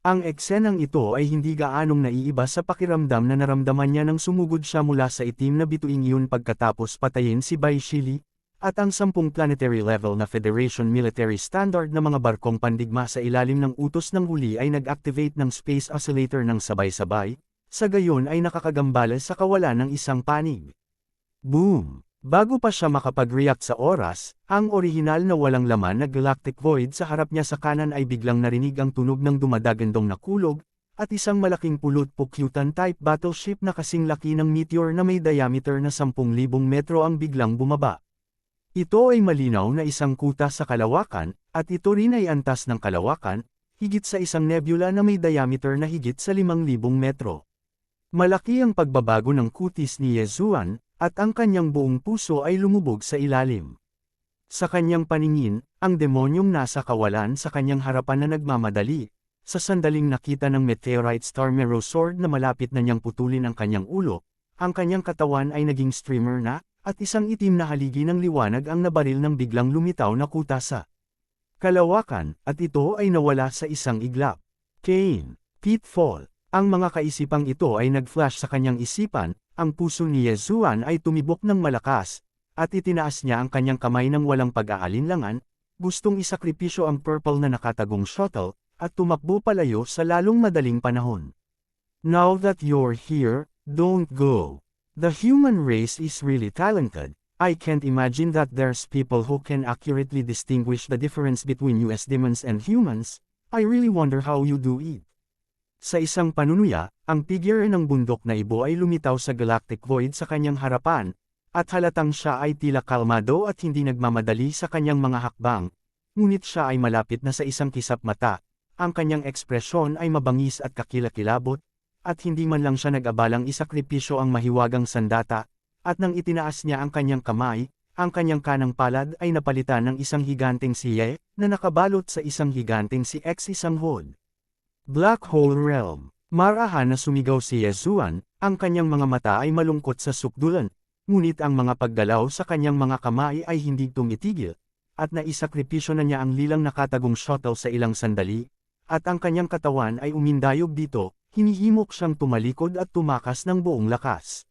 Ang eksenang ito ay hindi gaanong naiiba sa pakiramdam na naramdaman niya nang sumugod siya mula sa itim na bituing iyon pagkatapos patayin si Bai Shili, at ang 10 planetary level na Federation military standard na mga barkong pandigma sa ilalim ng utos ng huli ay nag-activate ng Space Oscillator ng sabay-sabay, sa gayon ay nakakagambala sa kawalan ng isang panig. Boom! Bago pa siya makapag-react sa oras, ang orihinal na walang laman na galactic void sa harap niya sa kanan ay biglang narinig ang tunog ng dumadagandong na kulog, at isang malaking pulot-pukyutan-type battleship na kasing laki ng meteor na may diameter na 10,000 metro ang biglang bumaba. Ito ay malinaw na isang kuta sa kalawakan, at ito rin ay antas ng kalawakan, higit sa isang nebula na may diameter na higit sa 5,000 metro. Malaki ang pagbabago ng kutis ni Yezuan, at ang kanyang buong puso ay lumubog sa ilalim. Sa kanyang paningin, ang demonyong nasa kawalan sa kanyang harapan na nagmamadali, sa sandaling nakita ng meteorite star Mero sword na malapit na niyang putulin ang kanyang ulo, ang kanyang katawan ay naging streamer na, at isang itim na haligi ng liwanag ang nabaril ng biglang lumitaw na kuta sa kalawakan, at ito ay nawala sa isang iglap. Cain, Pitfall. Ang mga kaisipang ito ay nag-flash sa kanyang isipan, ang puso ni Yezuan ay tumibok ng malakas, at itinaas niya ang kanyang kamay ng walang pag-aalinlangan, gustong isakripisyo ang purple na nakatagong shuttle, at tumakbo palayo sa lalong madaling panahon. Now that you're here, don't go. The human race is really talented. I can't imagine that there's people who can accurately distinguish the difference between US demons and humans. I really wonder how you do it. Sa isang panunuya, ang figure ng bundok na ibo ay lumitaw sa galactic void sa kanyang harapan, at halatang siya ay tila kalmado at hindi nagmamadali sa kanyang mga hakbang, ngunit siya ay malapit na sa isang kisap mata, ang kanyang ekspresyon ay mabangis at kakilakilabot, at hindi man lang siya nag-abalang isakripisyo ang mahiwagang sandata, at nang itinaas niya ang kanyang kamay, ang kanyang kanang palad ay napalitan ng isang higanteng si Ye, na nakabalot sa isang higanteng si X isang hod. Black Hole Realm. Marahan na sumigaw si Yezuan, ang kanyang mga mata ay malungkot sa sukdulan, ngunit ang mga paggalaw sa kanyang mga kamay ay hindi tumitigil, at naisakripisyo na niya ang lilang nakatagong shuttle sa ilang sandali, at ang kanyang katawan ay umindayog dito, hinihimok siyang tumalikod at tumakas ng buong lakas.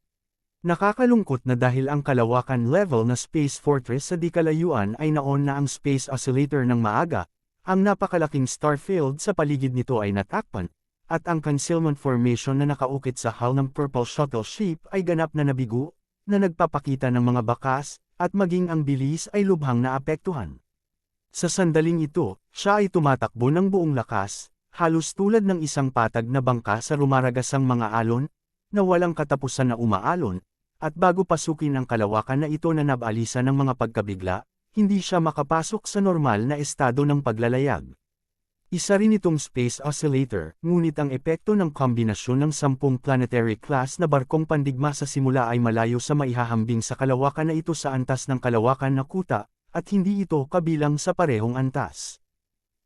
Nakakalungkot na dahil ang kalawakan level na Space Fortress sa di-kalayuan ay naon na ang Space Oscillator ng maaga, ang napakalaking star field sa paligid nito ay natakpan, at ang concealment formation na nakaukit sa hull ng Purple Shuttle Ship ay ganap na nabigo, na nagpapakita ng mga bakas, at maging ang bilis ay lubhang naapektuhan. Sa sandaling ito, siya ay tumatakbo ng buong lakas, halos tulad ng isang patag na bangka sa rumaragasang mga alon, na walang katapusan na umaalon, at bago pasukin ang kalawakan na ito na nabalisa ng mga pagkabigla, hindi siya makapasok sa normal na estado ng paglalayag. Isa rin itong Space Oscillator, ngunit ang epekto ng kombinasyon ng 10 planetary class na barkong pandigma sa simula ay malayo sa maihahambing sa kalawakan na ito sa antas ng kalawakan na kuta, at hindi ito kabilang sa parehong antas.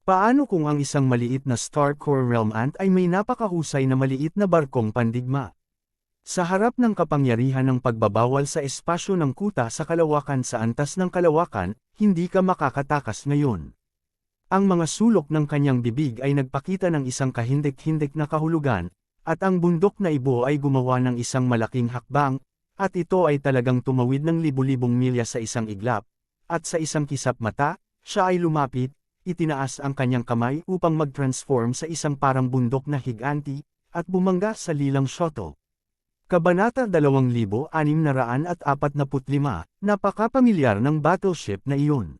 Paano kung ang isang maliit na Star Core Realm Ant ay may napakahusay na maliit na barkong pandigma? Sa harap ng kapangyarihan ng pagbabawal sa espasyo ng kuta sa kalawakan sa antas ng kalawakan, hindi ka makakatakas ngayon. Ang mga sulok ng kanyang bibig ay nagpakita ng isang kahindik-hindik na kahulugan, at ang bundok na ibo ay gumawa ng isang malaking hakbang, at ito ay talagang tumawid ng libu-libong milya sa isang iglap, at sa isang kisap mata, siya ay lumapit, itinaas ang kanyang kamay upang mag-transform sa isang parang bundok na higanti, at bumangga sa lilang shuttle. Kabanata 2645, napakapamilyar ng battleship na iyon.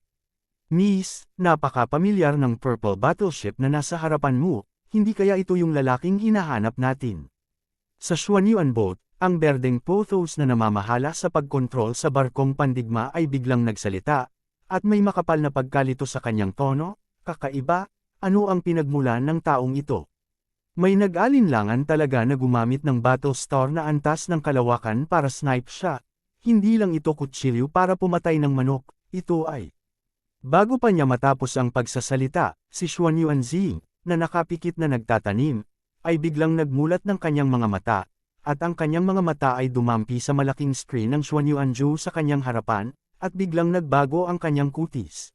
Miss, napakapamilyar ng purple battleship na nasa harapan mo, hindi kaya ito yung lalaking hinahanap natin? Sa Xuanyuan boat, ang berdeng Pothos na namamahala sa pagkontrol sa barkong pandigma ay biglang nagsalita, at may makapal na pagkalito sa kanyang tono, kakaiba, ano ang pinagmulan ng taong ito? May nag-alinlangan talaga na gumamit ng Battlestar na antas ng kalawakan para snipe siya. Hindi lang ito kutsilyo para pumatay ng manok, ito ay. Bago pa niya matapos ang pagsasalita, si Xuanyuan Zing, na nakapikit na nagtatanim, ay biglang nagmulat ng kanyang mga mata, at ang kanyang mga mata ay dumampi sa malaking screen ng Xuanyuan Zhu sa kanyang harapan, at biglang nagbago ang kanyang kutis.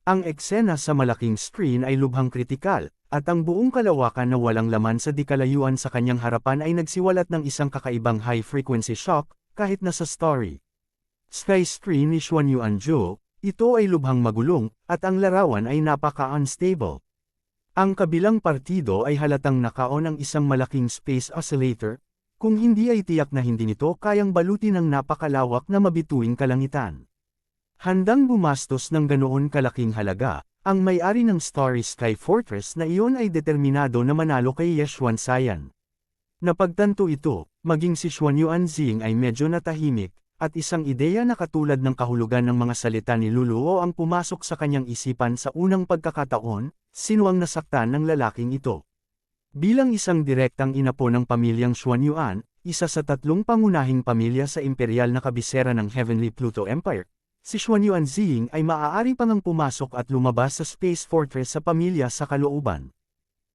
Ang eksena sa malaking screen ay lubhang kritikal, at ang buong kalawakan na walang laman sa di-kalayuan sa kanyang harapan ay nagsiwalat ng isang kakaibang high-frequency shock, kahit na sa story. Sky screen ni Xuan Yuanzhou, ito ay lubhang magulong, at ang larawan ay napaka-unstable. Ang kabilang partido ay halatang nakaon ang isang malaking space oscillator, kung hindi ay tiyak na hindi nito kayang balutin ng napakalawak na mabituing kalangitan. Handang gumastos ng ganoon kalaking halaga, ang may-ari ng Starry Sky Fortress na iyon ay determinado na manalo kay Ye Xuanzang. Napagtanto ito, maging si Xuan Yuanzing ay medyo natahimik, at isang ideya na katulad ng kahulugan ng mga salita ni Luluo ang pumasok sa kanyang isipan sa unang pagkakataon, sino ang nasaktan ng lalaking ito. Bilang isang direktang inapo ng pamilyang Xuan Yuan, isa sa tatlong pangunahing pamilya sa imperial na kabisera ng Heavenly Pluto Empire, si Xuan Yuanzing ay maaari pang pumasok at lumabas sa Space Fortress sa pamilya sa kalooban.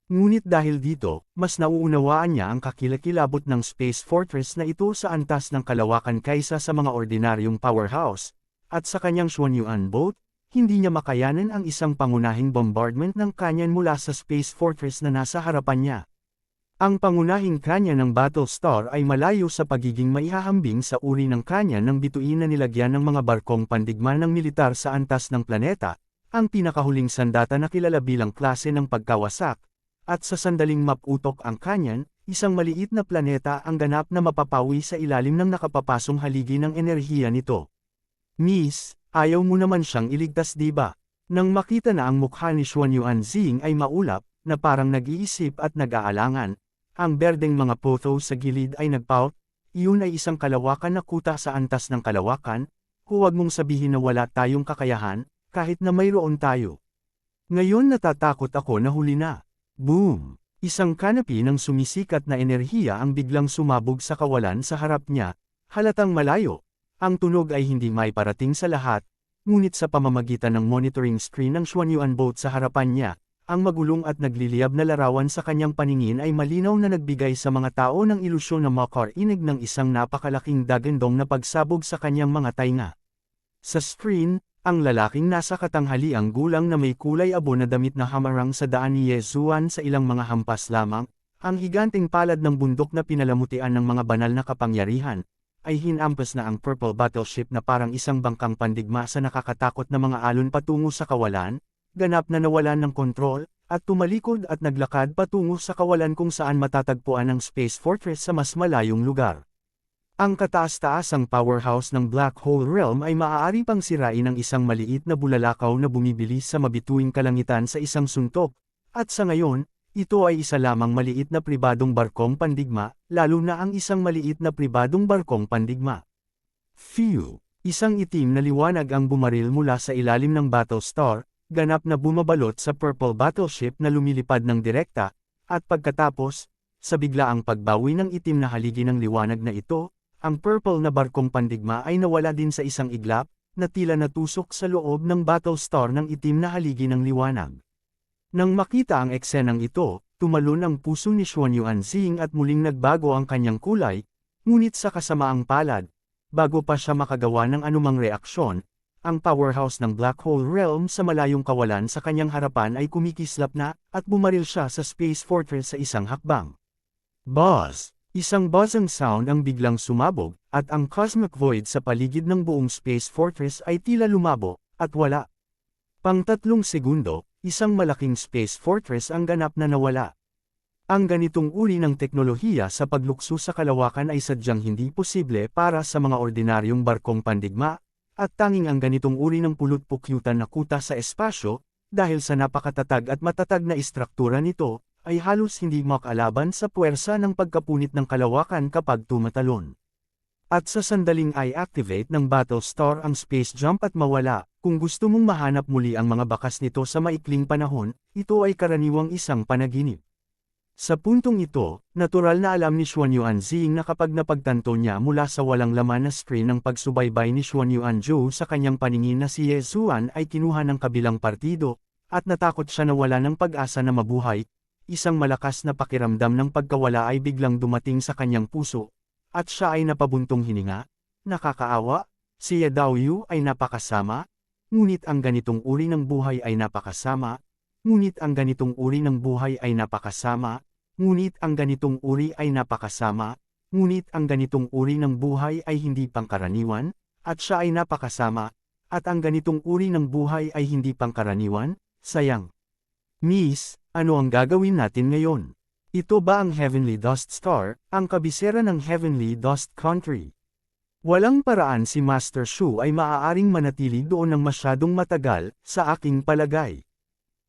Ngunit dahil dito, mas nauunawaan niya ang kakilakilabot ng Space Fortress na ito sa antas ng kalawakan kaysa sa mga ordinaryong powerhouse, at sa kanyang Xuan Yuan boat, hindi niya makayanan ang isang pangunahing bombardment ng kanyan mula sa Space Fortress na nasa harapan niya. Ang pangunahing kanya ng Battlestar ay malayo sa pagiging maihahambing sa uri ng kanya ng bituin na nilagyan ng mga barkong pandigma ng militar sa antas ng planeta, ang pinakahuling sandata na kilala bilang klase ng pagkawasak. At sa sandaling maputok ang kanyan, isang maliit na planeta ang ganap na mapapawi sa ilalim ng nakapapasong haligi ng enerhiya nito. Miss, ayaw mo naman siyang iligtas diba? Nang makita na ang mukha ni Xuan Yuanzing ay maulap, na parang nag-iisip at nag-aalangan, ang berdeng mga potho sa gilid ay nagpaut, iyon ay isang kalawakan na kuta sa antas ng kalawakan, huwag mong sabihin na wala tayong kakayahan, kahit na mayroon tayo. Ngayon natatakot ako na huli na. Boom! Isang kanapi ng sumisikat na enerhiya ang biglang sumabog sa kawalan sa harap niya, halatang malayo. Ang tunog ay hindi may parating sa lahat, ngunit sa pamamagitan ng monitoring screen ng Xuan Yuan boat sa harapan niya, ang magulong at nagliliyab na larawan sa kanyang paningin ay malinaw na nagbigay sa mga tao ng ilusyon na makarinig ng isang napakalaking dagandong na pagsabog sa kanyang mga tainga. Sa screen, ang lalaking nasa katanghaliang gulang na may kulay abo na damit na hamarang sa daan ni Ye Xuan sa ilang mga hampas lamang, ang higanteng palad ng bundok na pinalamutian ng mga banal na kapangyarihan, ay hinampas na ang purple battleship na parang isang bangkang pandigma sa nakakatakot na mga alon patungo sa kawalan, ganap na nawalan ng kontrol, at tumalikod at naglakad patungo sa kawalan kung saan matatagpuan ang Space Fortress sa mas malayong lugar. Ang kataas-taasang powerhouse ng Black Hole Realm ay maaari pang sirain ng isang maliit na bulalakaw na bumibilis sa mabituing kalangitan sa isang suntok, at sa ngayon, ito ay isa lamang maliit na pribadong barkong pandigma, lalo na ang isang maliit na pribadong barkong pandigma. Phew! Isang itim na liwanag ang bumaril mula sa ilalim ng Battlestar, ganap na bumabalot sa purple battleship na lumilipad ng direkta, at pagkatapos, sa biglaang pagbawi ng itim na haligi ng liwanag na ito, ang purple na barkong pandigma ay nawala din sa isang iglap, na tila natusok sa loob ng Battlestar ng itim na haligi ng liwanag. Nang makita ang eksenang ito, tumalon ang puso ni Xuan Yuanzing at muling nagbago ang kanyang kulay, ngunit sa kasamaang palad, bago pa siya makagawa ng anumang reaksyon, ang powerhouse ng Black Hole Realm sa malayong kawalan sa kanyang harapan ay kumikislap na, at bumaril siya sa Space Fortress sa isang hakbang. Buzz! Isang buzzing sound ang biglang sumabog, at ang cosmic void sa paligid ng buong Space Fortress ay tila lumabo, at wala. Pang 3 segundo, isang malaking Space Fortress ang ganap na nawala. Ang ganitong uri ng teknolohiya sa paglukso sa kalawakan ay sadyang hindi posible para sa mga ordinaryong barkong pandigma, at tanging ang ganitong uri ng pulot-pukyutan na kuta sa espasyo, dahil sa napakatatag at matatag na istruktura nito, ay halos hindi makalaban sa puwersa ng pagkapunit ng kalawakan kapag tumatalon. At sa sandaling i-activate ng Battlestar ang space jump at mawala, kung gusto mong mahanap muli ang mga bakas nito sa maikling panahon, ito ay karaniwang isang panaginip. Sa puntong ito, natural na alam ni Xuan Yuanzing na kapag napagtanto niya mula sa walang laman na screen ng pagsubaybay ni Xuan Yuanzhou sa kanyang paningin na si Ye Xuan ay kinuha ng kabilang partido, at natakot siya na wala ng pag-asa na mabuhay, isang malakas na pakiramdam ng pagkawala ay biglang dumating sa kanyang puso, at siya ay napabuntong hininga. Nakakaawa, si Ye Daoyu ay napakasama, ngunit ang ganitong uri ng buhay ay napakasama, ngunit ang ganitong uri ng buhay ay napakasama, ngunit ang ganitong uri ay napakasama, ngunit ang ganitong uri ng buhay ay hindi pangkaraniwan, at siya ay napakasama, at ang ganitong uri ng buhay ay hindi pangkaraniwan, sayang. Miss, ano ang gagawin natin ngayon? Ito ba ang Heavenly Dust Star, ang kabisera ng Heavenly Dust Country? Walang paraan si Master Shu ay maaaring manatili doon ng masyadong matagal, sa aking palagay.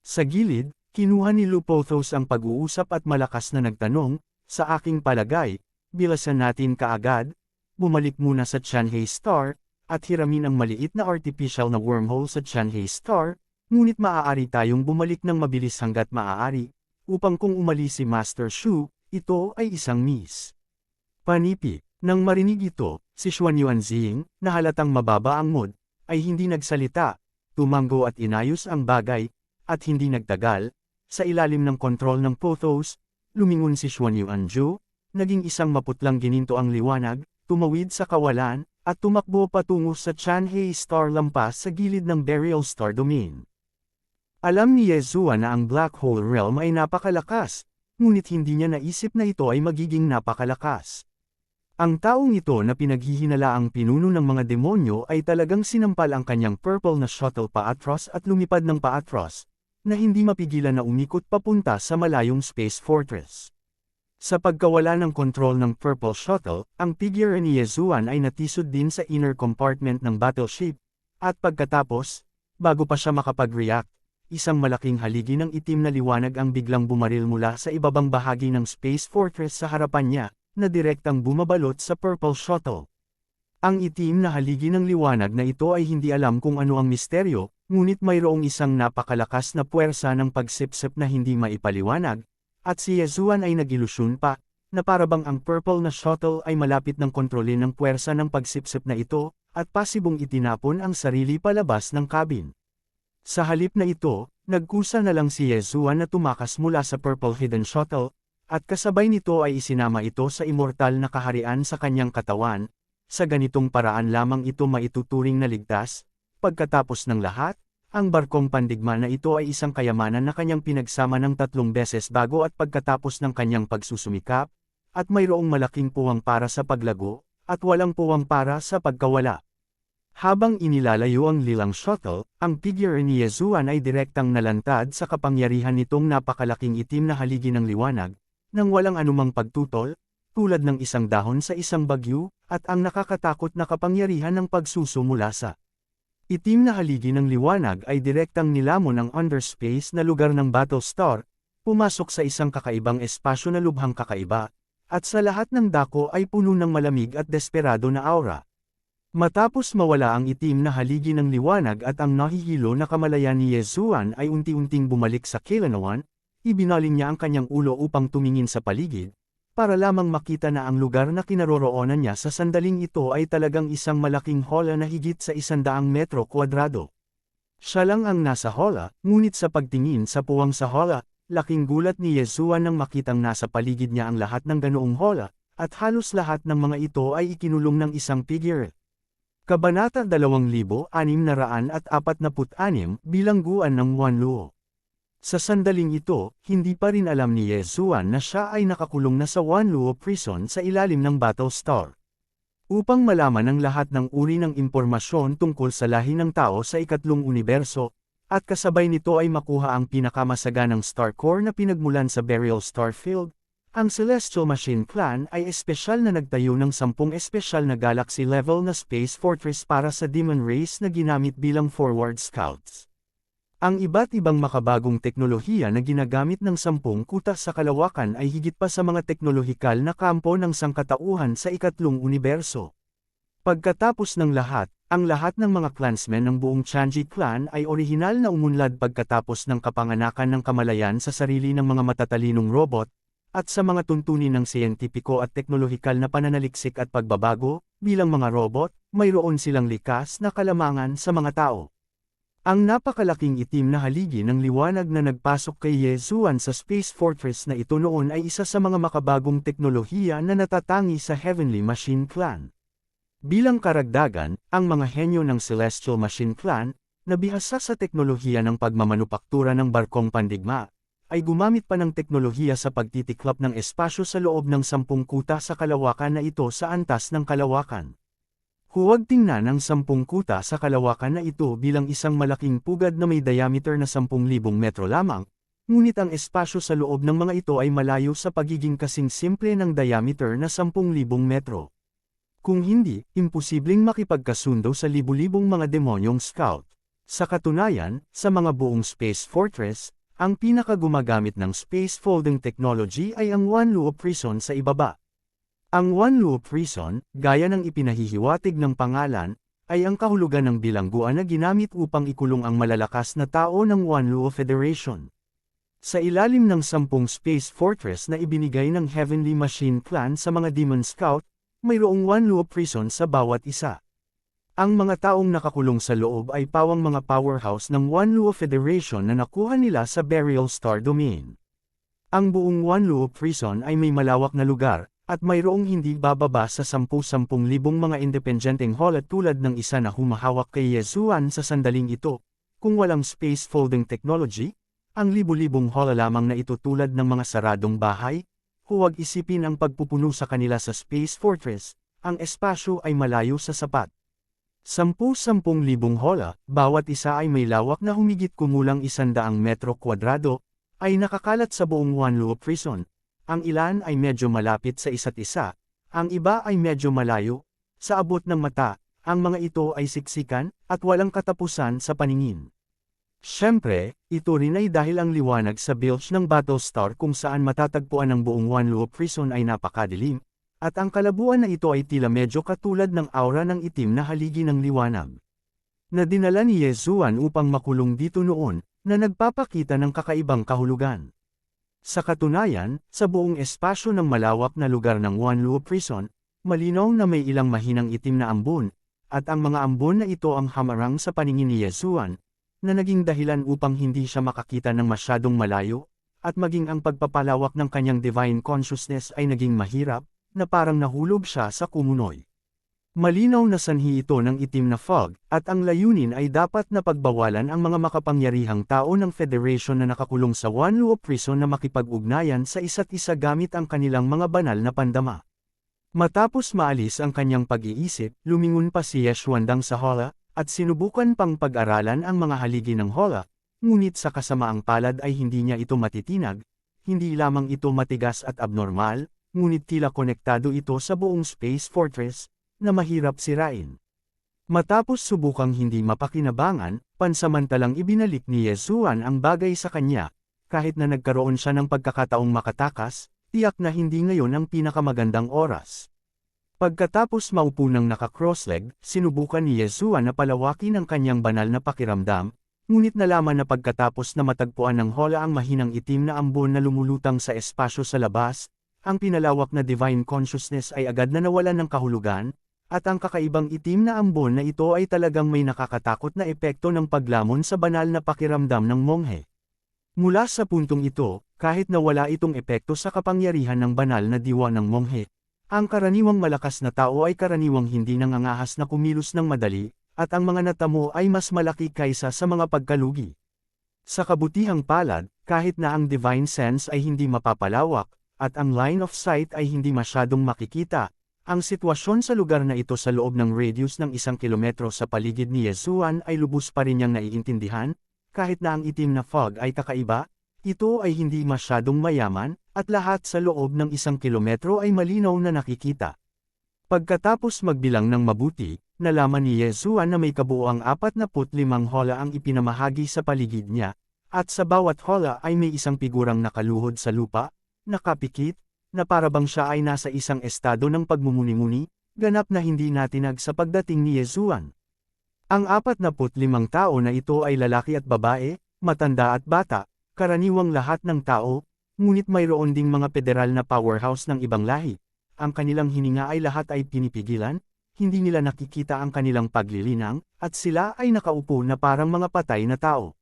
Sa gilid, kinuha ni Lupothos ang pag-uusap at malakas na nagtanong, sa aking palagay, bilasan natin kaagad, bumalik muna sa Tianhe Star, at hiramin ang maliit na artificial na wormhole sa Tianhe Star, ngunit maaari tayong bumalik ng mabilis hanggat maaari, upang kung umalis si Master Shu, ito ay isang miss. Panipi, nang marinig ito, si Xuan Yuanzing, na halatang mababa ang mood, ay hindi nagsalita, tumanggo at inayos ang bagay, at hindi nagtagal, sa ilalim ng kontrol ng Pothos, lumingon si Xuan Yuanzhu, naging isang maputlang gininto ang liwanag, tumawid sa kawalan, at tumakbo patungo sa Tianhe Star lampas sa gilid ng Burial Star Domain. Alam ni Yezua na ang Black Hole Realm ay napakalakas, ngunit hindi niya naisip na ito ay magiging napakalakas. Ang taong ito na pinaghihinalaang pinuno ng mga demonyo ay talagang sinampal ang kanyang purple na shuttle paatros at lumipad ng paatros, na hindi mapigilan na umikot papunta sa malayong Space Fortress. Sa pagkawala ng kontrol ng Purple Shuttle, ang figure ni Yezuan ay natisod din sa inner compartment ng battleship, at pagkatapos, bago pa siya makapag-react, isang malaking haligi ng itim na liwanag ang biglang bumaril mula sa ibabang bahagi ng Space Fortress sa harapan niya, na direktang bumabalot sa Purple Shuttle. Ang itim na haligi ng liwanag na ito ay hindi alam kung ano ang misteryo, ngunit mayroong isang napakalakas na puwersa ng pagsipsip na hindi maipaliwanag, at si Yezuan ay nag-ilusyon pa, na parabang ang purple na shuttle ay malapit ng kontrolin ng puwersa ng pagsipsip na ito, at pasibong itinapon ang sarili palabas ng cabin. Sa halip na ito, nagkusa na lang si Yezuan na tumakas mula sa Purple Hidden Shuttle, at kasabay nito ay isinama ito sa immortal na kaharian sa kanyang katawan, sa ganitong paraan lamang ito maituturing na ligtas. Pagkatapos ng lahat, ang barkong pandigma na ito ay isang kayamanan na kanyang pinagsama ng 3 beses bago at pagkatapos ng kanyang pagsusumikap, at mayroong malaking puwang para sa paglago, at walang puwang para sa pagkawala. Habang inilalayo ang lilang shuttle, ang figure ni Yezuan ay direktang nalantad sa kapangyarihan nitong napakalaking itim na haligi ng liwanag, nang walang anumang pagtutol, tulad ng isang dahon sa isang bagyo, at ang nakakatakot na kapangyarihan ng pagsuso mula sa itim na haligi ng liwanag ay direktang nilamon ang underspace na lugar ng Battlestar, pumasok sa isang kakaibang espasyo na lubhang kakaiba, at sa lahat ng dako ay puno ng malamig at desperado na aura. Matapos mawala ang itim na haligi ng liwanag at ang nahihilo na kamalayan ni Yezuan ay unti-unting bumalik sa Kailanawan, ibinaling niya ang kanyang ulo upang tumingin sa paligid, para lamang makita na ang lugar na kinaroroonan niya sa sandaling ito ay talagang isang malaking hola na higit sa 100 metro kwadrado. Siya lang ang nasa hola, ngunit sa pagtingin sa puwang sa hola, laking gulat ni Yezuan nang makitang nasa paligid niya ang lahat ng ganoong hola, at halos lahat ng mga ito ay ikinulong ng isang figure. Kabanata 2646, bilangguan ng Wanluo. Sa sandaling ito, hindi pa rin alam ni Yezuan na siya ay nakakulong na sa Wanluo Prison sa ilalim ng Battlestar. Upang malaman ang lahat ng uri ng impormasyon tungkol sa lahi ng tao sa ikatlong universo, at kasabay nito ay makuha ang pinakamasaganang star core na pinagmulan sa Burial Star Field, ang Celestial Machine Clan ay espesyal na nagtayo ng 10 espesyal na galaxy-level na space fortress para sa demon race na ginamit bilang forward scouts. Ang iba't ibang makabagong teknolohiya na ginagamit ng 10 kuta sa kalawakan ay higit pa sa mga teknolohikal na kampo ng sangkatauhan sa ikatlong universo. Pagkatapos ng lahat, ang lahat ng mga clansmen ng buong Tianji clan ay orihinal na umunlad pagkatapos ng kapanganakan ng kamalayan sa sarili ng mga matatalinong robot, at sa mga tuntunin ng siyentipiko at teknolohikal na pananaliksik at pagbabago, bilang mga robot, mayroon silang likas na kalamangan sa mga tao. Ang napakalaking itim na haligi ng liwanag na nagpasok kay Yezuan sa Space Fortress na ito noon ay isa sa mga makabagong teknolohiya na natatangi sa Heavenly Machine Clan. Bilang karagdagan, ang mga henyo ng Celestial Machine Clan, na bihasa sa teknolohiya ng pagmamanupaktura ng barkong pandigma, ay gumamit pa ng teknolohiya sa pagtitiklop ng espasyo sa loob ng 10 kuta sa kalawakan na ito sa antas ng kalawakan. Huwag tingnan ang 10 kuta sa kalawakan na ito bilang isang malaking pugad na may diameter na 10,000 metro lamang, ngunit ang espasyo sa loob ng mga ito ay malayo sa pagiging kasing simple ng diameter na 10,000 metro. Kung hindi, imposibleng makipagkasundo sa libu-libong mga demonyong scout. Sa katunayan, sa mga buong Space Fortress, ang pinakagumagamit ng space folding technology ay ang One Loop Prison sa ibaba. Ang One Loop Prison, gaya ng ipinahihiwatig ng pangalan, ay ang kahulugan ng bilangguan na ginamit upang ikulong ang malalakas na tao ng One Loop Federation. Sa ilalim ng 10 Space Fortress na ibinigay ng Heavenly Machine Clan sa mga Demon Scout, mayroong One Loop Prison sa bawat isa. Ang mga taong nakakulong sa loob ay pawang mga powerhouse ng One Luo Federation na nakuha nila sa Burial Star Domain. Ang buong One Luo Prison ay may malawak na lugar, at mayroong hindi bababa sa 10,000 mga independenteng hola tulad ng isa na humahawak kay Yesuan sa sandaling ito. Kung walang space folding technology, ang libu-libong hola lamang na ito tulad ng mga saradong bahay, huwag isipin ang pagpupuno sa kanila sa Space Fortress, ang espasyo ay malayo sa sapat. 10,000 hola, bawat isa ay may lawak na humigit kumulang 100 metro kwadrado, ay nakakalat sa buong One Luo Prison. Ang ilan ay medyo malapit sa isa't isa, ang iba ay medyo malayo. Sa abot ng mata, ang mga ito ay siksikan, at walang katapusan sa paningin. Siyempre, ito rin ay dahil ang liwanag sa bilge ng Battlestar kung saan matatagpuan ang buong One Luo Prison ay napakadilim, at ang kalabuan na ito ay tila medyo katulad ng aura ng itim na haligi ng liwanag. Na dinala ni Yesuan upang makulong dito noon, na nagpapakita ng kakaibang kahulugan. Sa katunayan, sa buong espasyo ng malawak na lugar ng One Luo Prison, malinaw na may ilang mahinang itim na ambon, at ang mga ambon na ito ang hamarang sa paningin ni Yesuan, na naging dahilan upang hindi siya makakita ng masyadong malayo, at maging ang pagpapalawak ng kanyang divine consciousness ay naging mahirap, na parang nahulog siya sa kumunoy. Malinaw na sanhi ito ng itim na fog, at ang layunin ay dapat na pagbawalan ang mga makapangyarihang tao ng Federation na nakakulong sa One Luo Prison na makipag-ugnayan sa isa't isa gamit ang kanilang mga banal na pandama. Matapos maalis ang kanyang pag-iisip, lumingon pa si Yeshwandang sa hola, at sinubukan pang pag-aralan ang mga haligi ng hola, ngunit sa kasamaang palad ay hindi niya ito matitinag, hindi lamang ito matigas at abnormal, ngunit tila konektado ito sa buong Space Fortress, na mahirap sirain. Matapos subukang hindi mapakinabangan, pansamantalang ibinalik ni Yesuan ang bagay sa kanya, kahit na nagkaroon siya ng pagkakataong makatakas, tiyak na hindi ngayon ang pinakamagandang oras. Pagkatapos maupo ng naka-crossleg, sinubukan ni Yesuan na palawakin ang kanyang banal na pakiramdam, ngunit nalaman na pagkatapos na matagpuan ng hola ang mahinang itim na ambon na lumulutang sa espasyo sa labas, ang pinalawak na divine consciousness ay agad na nawalan ng kahulugan, at ang kakaibang itim na ambon na ito ay talagang may nakakatakot na epekto ng paglamon sa banal na pakiramdam ng monghe. Mula sa puntong ito, kahit na wala itong epekto sa kapangyarihan ng banal na diwa ng monghe, ang karaniwang malakas na tao ay karaniwang hindi nangangahas na kumilos ng madali, at ang mga natamo ay mas malaki kaysa sa mga pagkalugi. Sa kabutihang palad, kahit na ang divine sense ay hindi mapapalawak, at ang line of sight ay hindi masyadong makikita, ang sitwasyon sa lugar na ito sa loob ng radius ng 1 kilometro sa paligid ni Yesuan ay lubos pa rin niyang naiintindihan, kahit na ang itim na fog ay kakaiba, ito ay hindi masyadong mayaman, at lahat sa loob ng 1 kilometro ay malinaw na nakikita. Pagkatapos magbilang ng mabuti, nalaman ni Yesuan na may kabuuang 45 hola ang ipinamahagi sa paligid niya, at sa bawat hola ay may isang figurang nakaluhod sa lupa, nakapikit, na parabang siya ay nasa isang estado ng pagmumuni-muni, ganap na hindi natinag sa pagdating ni Yesuan. Ang 45 tao na ito ay lalaki at babae, matanda at bata, karaniwang lahat ng tao, ngunit mayroon ding mga federal na powerhouse ng ibang lahi. Ang kanilang hininga ay lahat ay pinipigilan, hindi nila nakikita ang kanilang paglilinang, at sila ay nakaupo na parang mga patay na tao.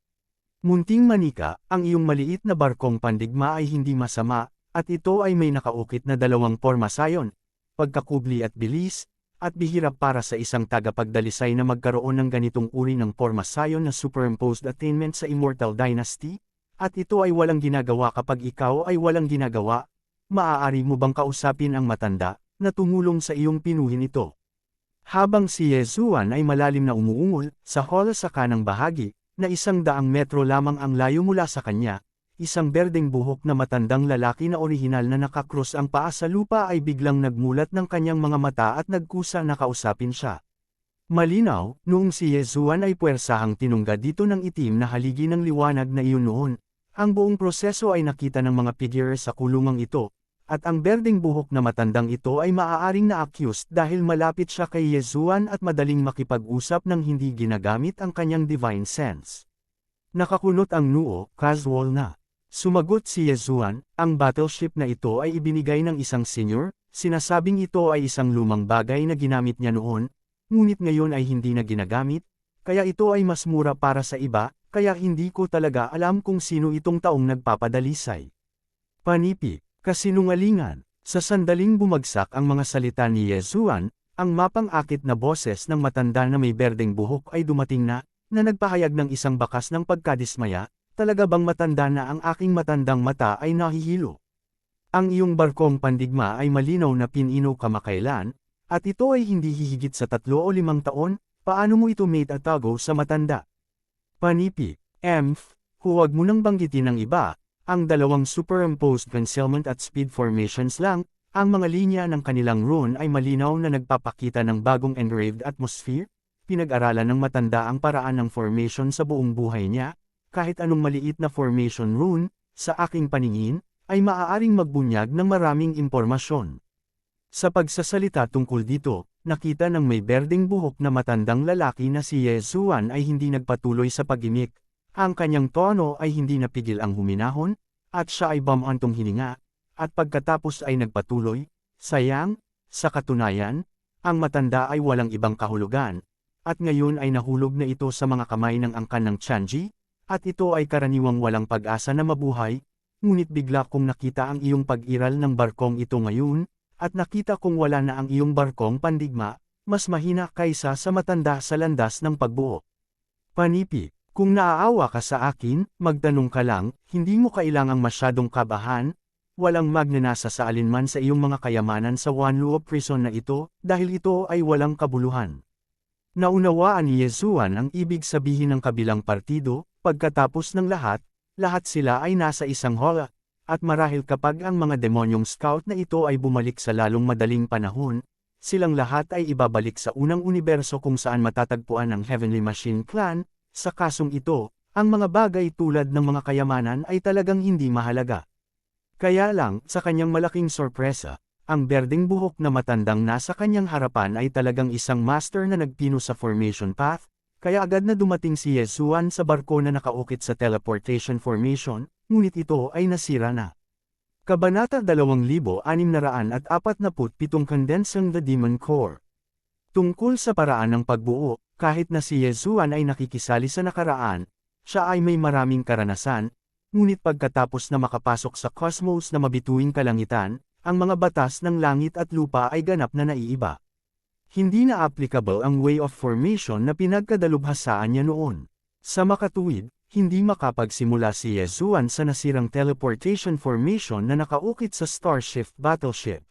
Munting manika, ang iyong maliit na barkong pandigma ay hindi masama, at ito ay may nakaukit na 2 pormasayon, pagkakubli at bilis, at bihira para sa isang tagapagdalisay na magkaroon ng ganitong uri ng pormasayon na superimposed attainment sa Immortal Dynasty, at ito ay walang ginagawa kapag ikaw ay walang ginagawa. Maaari mo bang kausapin ang matanda, na tumulong sa iyong pinuhin ito? Habang si Yezuan ay malalim na umuungol, sa hall sa kanang bahagi, na 100 metro lamang ang layo mula sa kanya, isang berdeng buhok na matandang lalaki na orihinal na nakakrus ang paa sa lupa ay biglang nagmulat ng kanyang mga mata at nagkusa na kausapin siya. Malinaw, noong si Yezuan ay puwersahang tinungga dito ng itim na haligi ng liwanag na iyon noon, ang buong proseso ay nakita ng mga figure sa kulungang ito, at ang berdeng buhok na matandang ito ay maaaring na-accused dahil malapit siya kay Yezuan at madaling makipag-usap nang hindi ginagamit ang kanyang divine sense. Nakakunot ang noo, casual na. Sumagot si Yezuan, ang battleship na ito ay ibinigay ng isang senior, sinasabing ito ay isang lumang bagay na ginamit niya noon, ngunit ngayon ay hindi na ginagamit, kaya ito ay mas mura para sa iba, kaya hindi ko talaga alam kung sino itong taong nagpapadalisay. Panipi. Kasinungalingan. Sa sandaling bumagsak ang mga salita ni Yezuan, ang mapang-akit na boses ng matanda na may berdeng buhok ay dumating na nagpahayag ng isang bakas ng pagkadismaya, talaga bang matanda na ang aking matandang mata ay nahihilo? Ang iyong barkong pandigma ay malinaw na pinino kamakailan, at ito ay hindi hihigit sa 3 o 5 taon, paano mo ito maitatago sa matanda? Panipi. Huwag mo nang banggitin ng iba. Ang dalawang superimposed concealment at speed formations lang, ang mga linya ng kanilang rune ay malinaw na nagpapakita ng bagong engraved atmosphere, pinag-aralan ng matanda ang paraan ng formation sa buong buhay niya, kahit anong maliit na formation rune, sa aking paningin, ay maaaring magbunyag ng maraming impormasyon. Sa pagsasalita tungkol dito, nakita ng may berdeng buhok na matandang lalaki na si Yezuan ay hindi nagpatuloy sa pag-imik. Ang kanyang tono ay hindi napigil ang huminahon, at siya ay bumantong hininga, at pagkatapos ay nagpatuloy, sayang, sa katunayan, ang matanda ay walang ibang kahulugan, at ngayon ay nahulog na ito sa mga kamay ng angkan ng Tianji, at ito ay karaniwang walang pag-asa na mabuhay, ngunit bigla kong nakita ang iyong pag-iral ng barkong ito ngayon, at nakita kong wala na ang iyong barkong pandigma, mas mahina kaysa sa matanda sa landas ng pagbuo. Panipi. Kung naaawa ka sa akin, magtanong ka lang, hindi mo kailangang masyadong kabahan, walang magnanasa sa alinman sa iyong mga kayamanan sa Wanluo prison na ito, dahil ito ay walang kabuluhan. Naunawaan ni Yezuan ang ibig sabihin ng kabilang partido, pagkatapos ng lahat sila ay nasa isang hall, at marahil kapag ang mga demonyong scout na ito ay bumalik sa lalong madaling panahon, silang lahat ay ibabalik sa unang universo kung saan matatagpuan ang Heavenly Machine Clan. Sa kasong ito, ang mga bagay tulad ng mga kayamanan ay talagang hindi mahalaga. Kaya lang, sa kanyang malaking sorpresa, ang berdeng buhok na matandang nasa kanyang harapan ay talagang isang master na nagpino sa formation path, kaya agad na dumating si Yezuan sa barko na nakaukit sa teleportation formation, ngunit ito ay nasira na. Kabanata 2647 Condensing the Demon Core. Tungkol sa paraan ng pagbuo, kahit na si Yezuan ay nakikisali sa nakaraan, siya ay may maraming karanasan, ngunit pagkatapos na makapasok sa cosmos na mabituing kalangitan, ang mga batas ng langit at lupa ay ganap na naiiba. Hindi na applicable ang way of formation na pinagkadalubhasaan niya noon. Sa makatuwid, hindi makapagsimula si Yezuan sa nasirang teleportation formation na nakaukit sa Starshift battleship.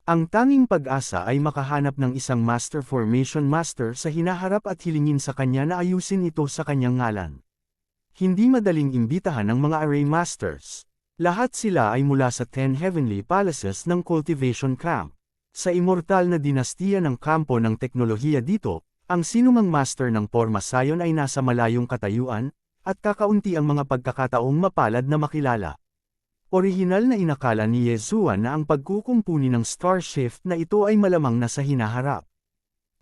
Ang tanging pag-asa ay makahanap ng isang master formation master sa hinaharap at hilingin sa kanya na ayusin ito sa kanyang ngalan. Hindi madaling imbitahan ng mga array masters. Lahat sila ay mula sa 10 heavenly palaces ng cultivation camp. Sa immortal na dinastiya ng kampo ng teknolohiya dito, ang sinumang master ng Porma Sion ay nasa malayong katayuan, at kakaunti ang mga pagkakataong mapalad na makilala. Orihinal na inakala ni Yezuan na ang pagkukumpuni ng Starshift na ito ay malamang na sa hinaharap.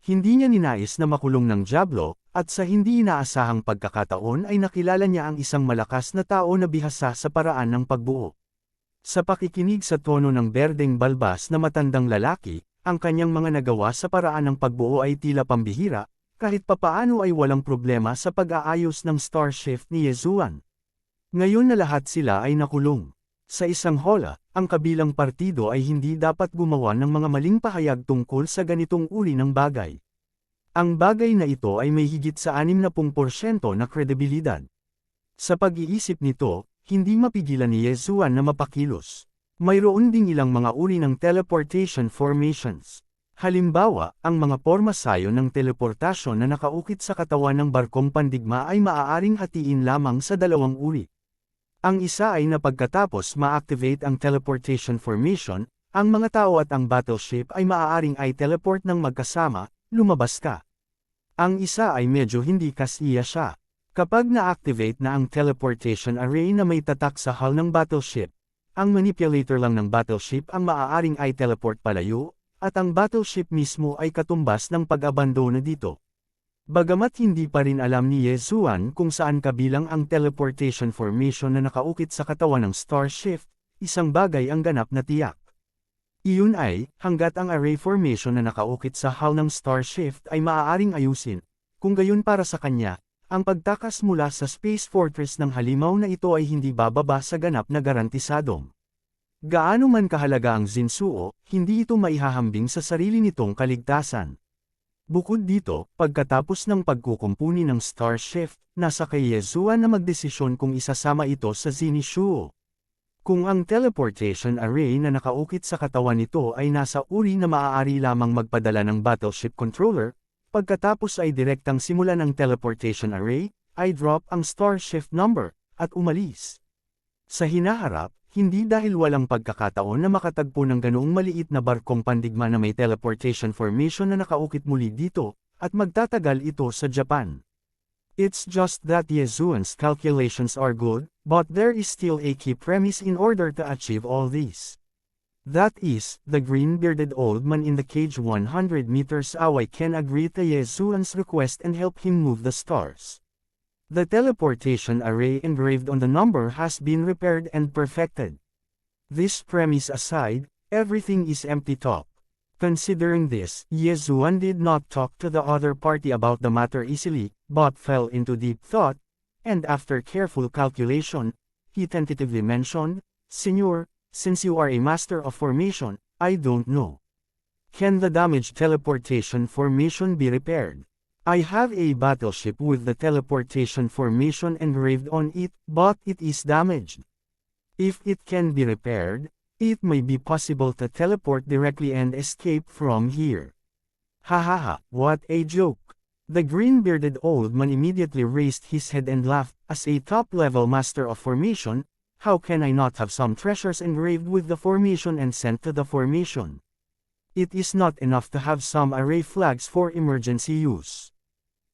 Hindi niya ninais na makulong ng Diablo, at sa hindi inaasahang pagkakataon ay nakilala niya ang isang malakas na tao na bihasa sa paraan ng pagbuo. Sa pakikinig sa tono ng berdeng balbas na matandang lalaki, ang kanyang mga nagawa sa paraan ng pagbuo ay tila pambihira, kahit papaano ay walang problema sa pag-aayos ng Starshift ni Yezuan. Ngayon na lahat sila ay nakulong. Sa isang hola, ang kabilang partido ay hindi dapat gumawa ng mga maling pahayag tungkol sa ganitong uri ng bagay. Ang bagay na ito ay may higit sa 60% na kredibilidad. Sa pag-iisip nito, hindi mapigilan ni Yezuan na mapakilos. Mayroon ding ilang mga uri ng teleportation formations. Halimbawa, ang mga pormasayo ng teleportasyon na nakaukit sa katawan ng barkong pandigma ay maaaring hatiin lamang sa dalawang uri. Ang isa ay na pagkatapos ma-activate ang teleportation formation, ang mga tao at ang battleship ay maaaring teleport ng magkasama, lumabas ka. Ang isa ay medyo hindi kasiya siya. Kapag na-activate na ang teleportation array na may tatak sa hull ng battleship, ang manipulator lang ng battleship ang maaaring teleport palayo, at ang battleship mismo ay katumbas ng pag-abandona dito. Bagamat hindi pa rin alam ni Yezuan kung saan kabilang ang teleportation formation na nakaukit sa katawan ng Starshift, isang bagay ang ganap na tiyak. Iyon ay, hanggat ang array formation na nakaukit sa hull ng Starshift ay maaaring ayusin, kung gayon para sa kanya, ang pagtakas mula sa Space Fortress ng halimaw na ito ay hindi bababa sa ganap na garantisadong. Gaano man kahalaga ang Zinsuo, hindi ito maihahambing sa sarili nitong kaligtasan. Bukod dito, pagkatapos ng pagkukumpuni ng Starshift, nasa kay Yezuan na magdesisyon kung isasama ito sa Zenitsuo. Kung ang teleportation array na nakaukit sa katawan nito ay nasa uri na maaari lamang magpadala ng battleship controller, pagkatapos ay direktang simulan ang teleportation array, ay drop ang Starshift number, at umalis. Sa hinaharap, hindi dahil walang pagkakataon na makatagpo ng ganoong maliit na barkong pandigma na may teleportation formation na nakaukit muli dito, at magtatagal ito sa Japan. It's just that Yezuan's calculations are good, but there is still a key premise in order to achieve all this. That is, the green-bearded old man in the cage 100 meters away can agree to Yezuan's request and help him move the stars. The teleportation array engraved on the number has been repaired and perfected. This premise aside, everything is empty talk. Considering this, Yezuan did not talk to the other party about the matter easily, but fell into deep thought, and after careful calculation, he tentatively mentioned, "Senor, since you are a master of formation, I don't know. Can the damaged teleportation formation be repaired? I have a battleship with the teleportation formation engraved on it, but it is damaged. If it can be repaired, it may be possible to teleport directly and escape from here." Hahaha, what a joke. The green-bearded old man immediately raised his head and laughed. As a top-level master of formation, how can I not have some treasures engraved with the formation and sent to the formation? It is not enough to have some array flags for emergency use.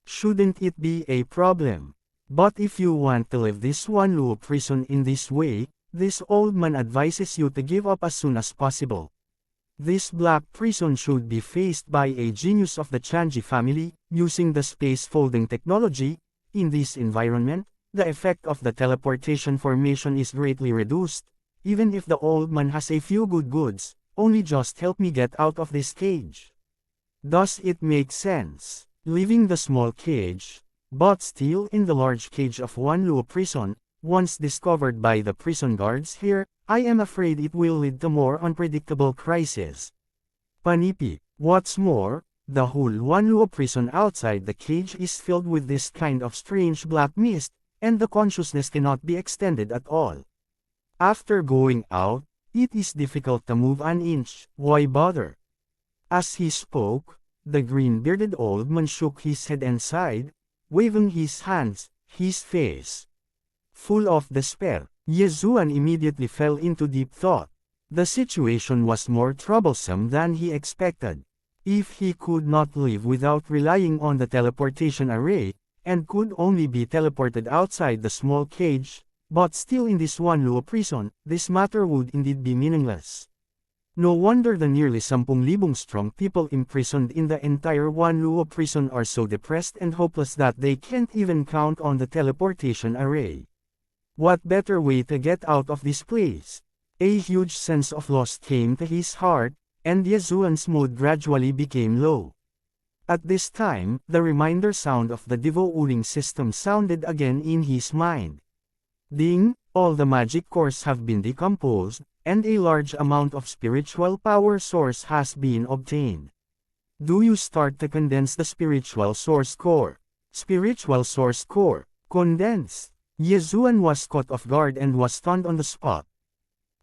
Shouldn't it be a problem? But if you want to leave this Wanluo prison in this way, this old man advises you to give up as soon as possible. This black prison should be faced by a genius of the Chanji family, using the space folding technology. In this environment, the effect of the teleportation formation is greatly reduced. Even if the old man has a few good goods, only just help me get out of this cage. Does it make sense? Leaving the small cage, but still in the large cage of Wanluo prison, once discovered by the prison guards here, I am afraid it will lead to more unpredictable crises. Panipi. What's more, the whole Wanluo prison outside the cage is filled with this kind of strange black mist, and the consciousness cannot be extended at all. After going out, it is difficult to move an inch. Why bother? As he spoke, the green-bearded old man shook his head and sighed, waving his hands, his face full of despair. Yezuan immediately fell into deep thought. The situation was more troublesome than he expected. If he could not live without relying on the teleportation array, and could only be teleported outside the small cage, but still in this Wanluo prison, this matter would indeed be meaningless. No wonder the nearly 10,000 strong people imprisoned in the entire Wanluo prison are so depressed and hopeless that they can't even count on the teleportation array. What better way to get out of this place? A huge sense of loss came to his heart, and Yezuan's mood gradually became low. At this time, the reminder sound of the Devo-Uring system sounded again in his mind. Ding! All the magic cores have been decomposed, and a large amount of spiritual power source has been obtained. Do you start to condense the spiritual source core? Spiritual source core. Condense. Yezuan was caught off guard and was stunned on the spot.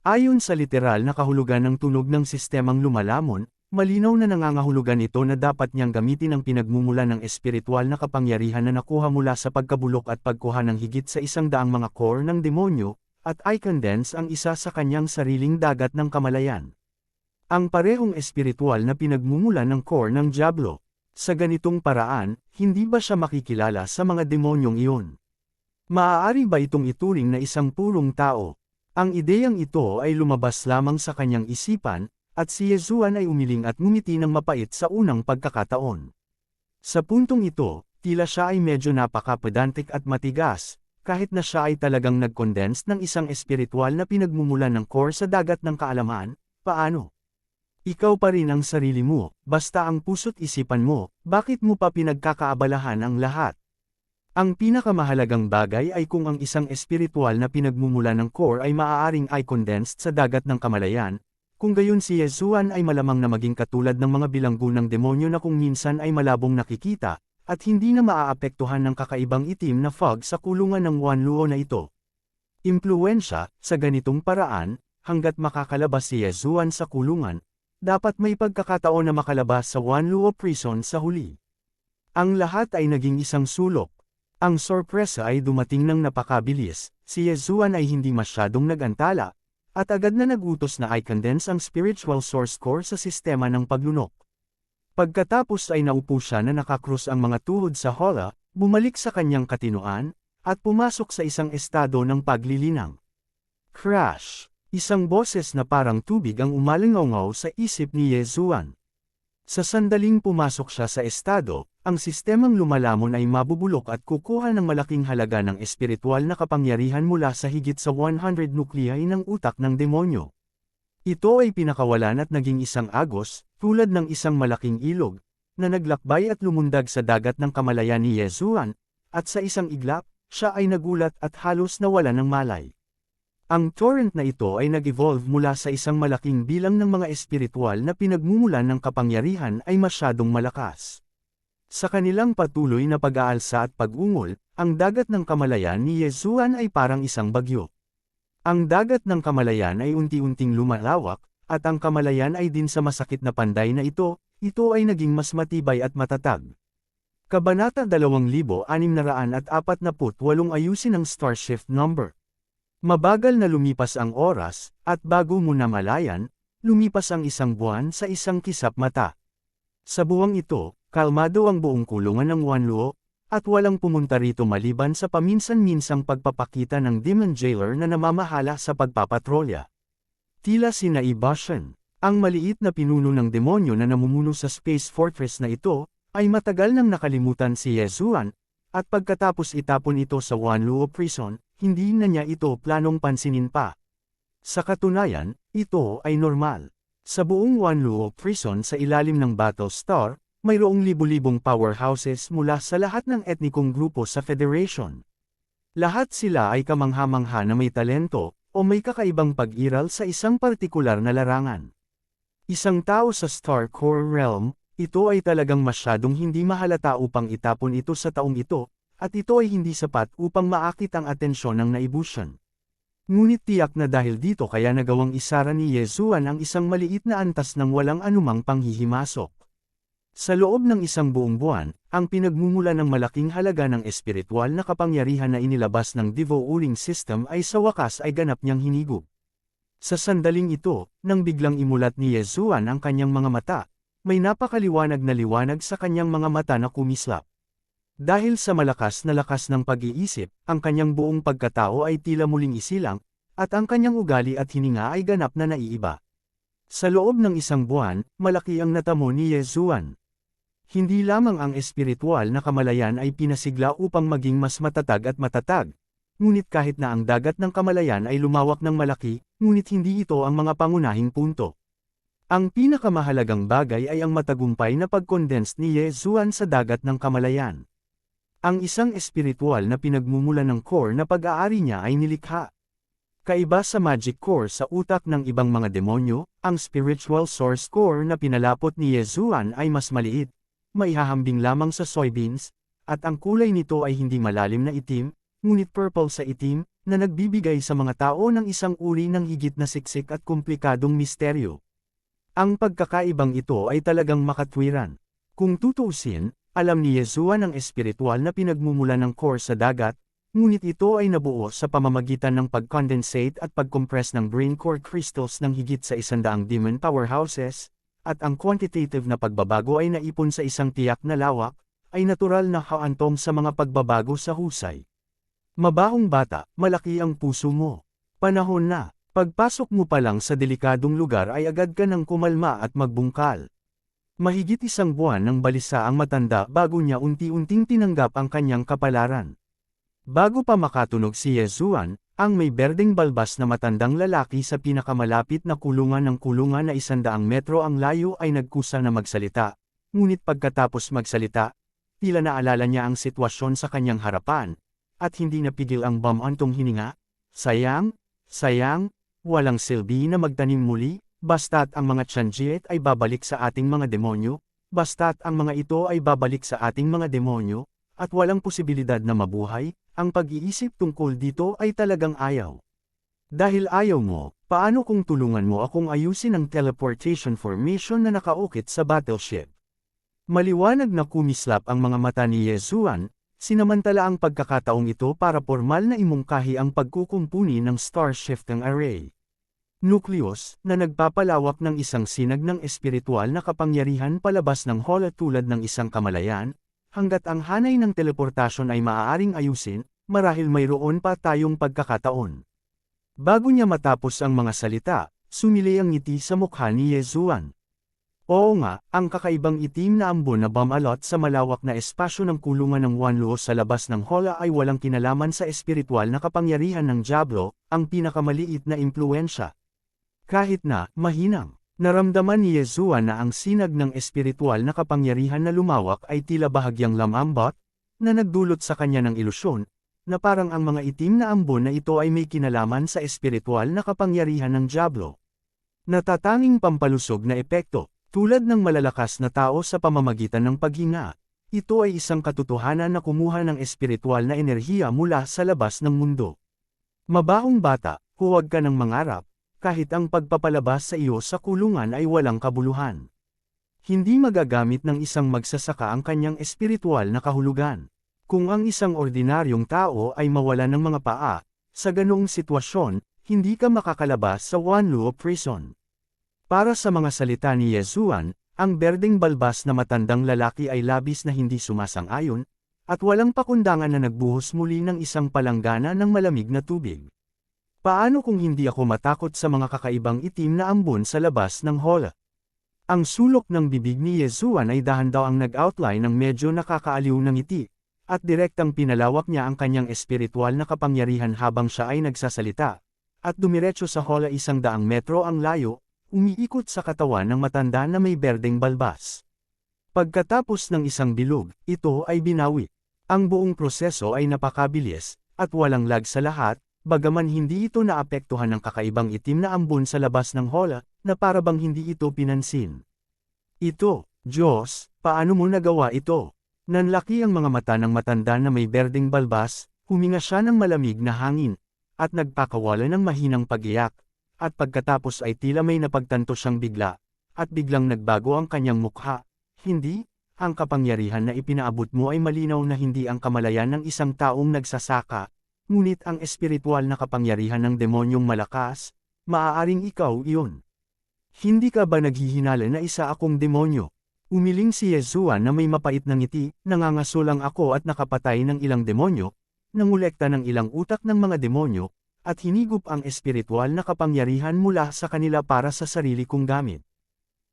Ayon sa literal na kahulugan ng tunog ng sistemang lumalamon, malinaw na nangangahulugan ito na dapat niyang gamitin ang pinagmumula ng espiritual na kapangyarihan na nakuha mula sa pagkabulok at pagkuha ng higit sa 100 mga core ng demonyo, at i-condense ang isa sa kanyang sariling dagat ng kamalayan. Ang parehong espiritual na pinagmumula ng core ng Diablo. Sa ganitong paraan, hindi ba siya makikilala sa mga demonyong iyon? Maaari ba itong ituring na isang purong tao? Ang ideyang ito ay lumabas lamang sa kanyang isipan, at si Yezuan ay umiling at ngumiti ng mapait sa unang pagkakataon. Sa puntong ito, tila siya ay medyo napaka-pedantic at matigas, kahit na siya ay talagang nag-condense ng isang espiritual na pinagmumulan ng core sa dagat ng kaalaman. Paano? Ikaw pa rin ang sarili mo, basta ang puso't isipan mo, bakit mo pa pinagkakaabalahan ang lahat? Ang pinakamahalagang bagay ay kung ang isang espiritual na pinagmumula ng core ay maaaring i-condensed sa dagat ng kamalayan, kung gayon si Yezuan ay malamang na maging katulad ng mga bilanggo ng demonyo na kung minsan ay malabong nakikita, at hindi na maaapektuhan ng kakaibang itim na fog sa kulungan ng Wanluo na ito. Impluwensya, sa ganitong paraan, hanggat makakalabas si Yezuan sa kulungan, dapat may pagkakataon na makalabas sa Wanluo prison sa huli. Ang lahat ay naging isang sulok. Ang sorpresa ay dumating ng napakabilis, si Yezuan ay hindi masyadong nag-antala, at agad na nagutos na i-condense ang spiritual source core sa sistema ng paglunok. Pagkatapos ay naupo siya na nakakrus ang mga tuhod sa hola, bumalik sa kanyang katinoan, at pumasok sa isang estado ng paglilinang. Crash! Isang boses na parang tubig ang umalingaw sa isip ni Yezuan. Sa sandaling pumasok siya sa estado, ang sistemang lumalamon ay mabubulok at kukuha ng malaking halaga ng espiritual na kapangyarihan mula sa higit sa 100 nuklei ng utak ng demonyo. Ito ay pinakawalan at naging isang agos, tulad ng isang malaking ilog, na naglakbay at lumundag sa dagat ng kamalayan ni Yezuan, at sa isang iglap, siya ay nagulat at halos nawala ng malay. Ang torrent na ito ay nag-evolve mula sa isang malaking bilang ng mga espiritual na pinagmumulan ng kapangyarihan ay masyadong malakas. Sa kanilang patuloy na pag-aalsa at pag-ungol, ang dagat ng kamalayan ni Yezuan ay parang isang bagyo. Ang dagat ng kamalayan ay unti-unting lumalawak, at ang kamalayan ay din sa masakit na panday na ito ay naging mas matibay at matatag. Kabanata 2648 ayusin ang Star Shift number. Mabagal na lumipas ang oras, at bago mo namalayan, lumipas ang isang buwan sa isang kisap mata. Sa buwang ito, kalmado ang buong kulungan ng Wanluo, at walang pumunta rito maliban sa paminsan-minsang pagpapakita ng Demon Jailer na namamahala sa pagpapatrolya. Tila si Naibashan, ang maliit na pinuno ng demonyo na namumuno sa Space Fortress na ito, ay matagal nang nakalimutan si Yezuan, at pagkatapos itapon ito sa Wanluo Prison, hindi na niya ito planong pansinin pa. Sa katunayan, ito ay normal. Sa buong Wanluo Prison sa ilalim ng Battlestar, mayroong libu-libong powerhouses mula sa lahat ng etnikong grupo sa Federation. Lahat sila ay kamangha-mangha na may talento, o may kakaibang pag-iral sa isang partikular na larangan. Isang tao sa Star Core Realm, ito ay talagang masyadong hindi mahalata upang itapon ito sa taong ito, at ito ay hindi sapat upang maakit ang atensyon ng Naibushan. Ngunit tiyak na dahil dito kaya nagawang isara ni Yezuan ang isang maliit na antas ng walang anumang panghihimasok. Sa loob ng isang buong buwan, ang pinagmumula ng malaking halaga ng espiritual na kapangyarihan na inilabas ng Devouring System ay sa wakas ay ganap niyang hinigop. Sa sandaling ito, nang biglang imulat ni Yezuan ang kanyang mga mata, may napakaliwanag na liwanag sa kanyang mga mata na kumislap. Dahil sa lakas ng pag-iisip, ang kanyang buong pagkatao ay tila muling isilang, at ang kanyang ugali at hininga ay ganap na naiiba. Sa loob ng isang buwan, malaki ang natamo ni Yezuan. Hindi lamang ang espiritual na kamalayan ay pinasigla upang maging mas matatag at matatag, ngunit kahit na ang dagat ng kamalayan ay lumawak ng malaki, ngunit hindi ito ang mga pangunahing punto. Ang pinakamahalagang bagay ay ang matagumpay na pag-condense ni Yezuan sa dagat ng kamalayan. Ang isang espiritual na pinagmumula ng core na pag-aari niya ay nilikha. Kaiba sa magic core sa utak ng ibang mga demonyo, ang spiritual source core na pinalapot ni Yezuan ay mas maliit, maihahambing lamang sa soybeans, at ang kulay nito ay hindi malalim na itim, ngunit purple sa itim, na nagbibigay sa mga tao ng isang uri ng higit na siksik at komplikadong misteryo. Ang pagkakaibang ito ay talagang makatwiran. Kung tutuusin, alam ni Yesuan ang espiritual na pinagmumulan ng core sa dagat, ngunit ito ay nabuo sa pamamagitan ng pag-condensate at pag-compress ng brain core crystals ng higit sa 100 demon powerhouses, at ang quantitative na pagbabago ay naipon sa isang tiyak na lawak, ay natural na haantong sa mga pagbabago sa husay. Mabahong bata, malaki ang puso mo. Panahon na. Pagpasok mo pa lang sa delikadong lugar ay agad ka ng kumalma at magbungkal. Mahigit 1 buwan ng balisa ang matanda bago niya unti-unting tinanggap ang kanyang kapalaran. Bago pa makatunog si Yesuan, ang may berdeng balbas na matandang lalaki sa pinakamalapit na kulungan ng kulungan na 100 metro ang layo ay nagkusa na magsalita, ngunit pagkatapos magsalita, tila naalala niya ang sitwasyon sa kanyang harapan, at hindi napigil ang bumantong hininga. Sayang, walang silbi na magtanim muli, basta't ang mga Tianjiet ay babalik sa ating mga demonyo, basta't ang mga ito ay babalik sa ating mga demonyo, at walang posibilidad na mabuhay, ang pag-iisip tungkol dito ay talagang ayaw. Dahil ayaw mo, paano kung tulungan mo akong ayusin ang teleportation formation na nakaukit sa battleship? Maliwanag na kumislap ang mga mata ni Yesuan, sinamantala ang pagkakataong ito para formal na imungkahi ang pagkukumpuni ng Star Shifting Array. Nucleus, na nagpapalawak ng isang sinag ng espiritual na kapangyarihan palabas ng hola tulad ng isang kamalayan, hanggat ang hanay ng teleportasyon ay maaaring ayusin, marahil mayroon pa tayong pagkakataon. Bago niya matapos ang mga salita, sumili ang ngiti sa mukha ni Yesuan. Oo nga, ang kakaibang itim na ambon na bumalot sa malawak na espasyo ng kulungan ng Wanluo sa labas ng hola ay walang kinalaman sa espiritual na kapangyarihan ng Diablo, ang pinakamaliit na impluensya. Kahit na, mahinang, naramdaman ni Yesuan na ang sinag ng espiritual na kapangyarihan na lumawak ay tila bahagyang lamambot, na nagdulot sa kanya ng ilusyon, na parang ang mga itim na ambon na ito ay may kinalaman sa espiritual na kapangyarihan ng Diablo. Natatanging pampalusog na epekto. Tulad ng malalakas na tao sa pamamagitan ng paghinga, ito ay isang katotohanan na kumuha ng espiritual na enerhiya mula sa labas ng mundo. Mabahong bata, huwag ka ng mangarap, kahit ang pagpapalabas sa iyo sa kulungan ay walang kabuluhan. Hindi magagamit ng isang magsasaka ang kanyang espiritual na kahulugan. Kung ang isang ordinaryong tao ay mawalan ng mga paa, sa ganoong sitwasyon, hindi ka makakalabas sa Wanluo Prison. Para sa mga salita ni Yesuan, ang berdeng balbas na matandang lalaki ay labis na hindi sumasang-ayon, at walang pakundangan na nagbuhos muli ng isang palanggana ng malamig na tubig. Paano kung hindi ako matakot sa mga kakaibang itim na ambon sa labas ng hola? Ang sulok ng bibig ni Yesuan ay dahan-daw ang nag-outline ng medyo nakakaaliw na ngiti, at direktang pinalawak niya ang kanyang espiritual na kapangyarihan habang siya ay nagsasalita, at dumiretso sa hola 100 metro ang layo, umiikot sa katawan ng matanda na may berdeng balbas. Pagkatapos ng isang bilog, ito ay binawi. Ang buong proseso ay napakabilis, at walang lag sa lahat, bagaman hindi ito naapektuhan ng kakaibang itim na ambon sa labas ng hola, na parabang hindi ito pinansin. Ito, Diyos, paano mo nagawa ito? Nanlaki ang mga mata ng matanda na may berdeng balbas, huminga siya ng malamig na hangin, at nagpakawala ng mahinang pag-iyak. At pagkatapos ay tila may napagtanto siyang bigla, at biglang nagbago ang kanyang mukha. Hindi, ang kapangyarihan na ipinaabot mo ay malinaw na hindi ang kamalayan ng isang taong nagsasaka, ngunit ang espiritual na kapangyarihan ng demonyong malakas, maaaring ikaw iyon. Hindi ka ba naghihinala na isa akong demonyo? Umiling si Yesuan na may mapait na ngiti, nangangaso ako at nakapatay ng ilang demonyo, nangolekta ng ilang utak ng mga demonyo, at hinigup ang espiritual na kapangyarihan mula sa kanila para sa sarili kong gamit.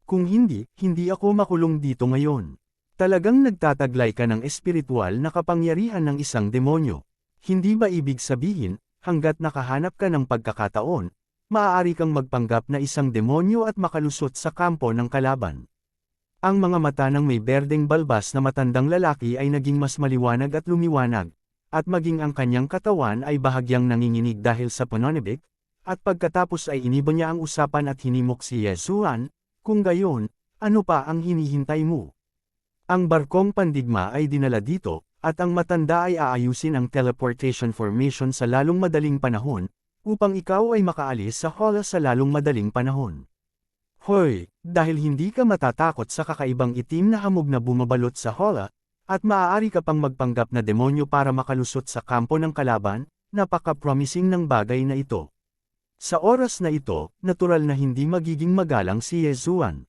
Kung hindi, hindi ako makulong dito ngayon. Talagang nagtataglay ka ng espiritual na kapangyarihan ng isang demonyo. Hindi ba ibig sabihin, hanggat nakahanap ka ng pagkakataon, maaari kang magpanggap na isang demonyo at makalusot sa kampo ng kalaban? Ang mga mata ng may berdeng balbas na matandang lalaki ay naging mas maliwanag at lumiwanag, at maging ang kanyang katawan ay bahagyang nanginginig dahil sa pananibik, at pagkatapos ay iniba niya ang usapan at hinimok si Yesuan, kung gayon, ano pa ang hinihintay mo? Ang barkong pandigma ay dinala dito, at ang matanda ay aayusin ang teleportation formation sa lalong madaling panahon, upang ikaw ay makaalis sa hola sa lalong madaling panahon. Hoy, dahil hindi ka matatakot sa kakaibang itim na hamog na bumabalot sa hola, at maaari ka pang magpanggap na demonyo para makalusot sa kampo ng kalaban, napaka-promising ng bagay na ito. Sa oras na ito, natural na hindi magiging magalang si Yezuan.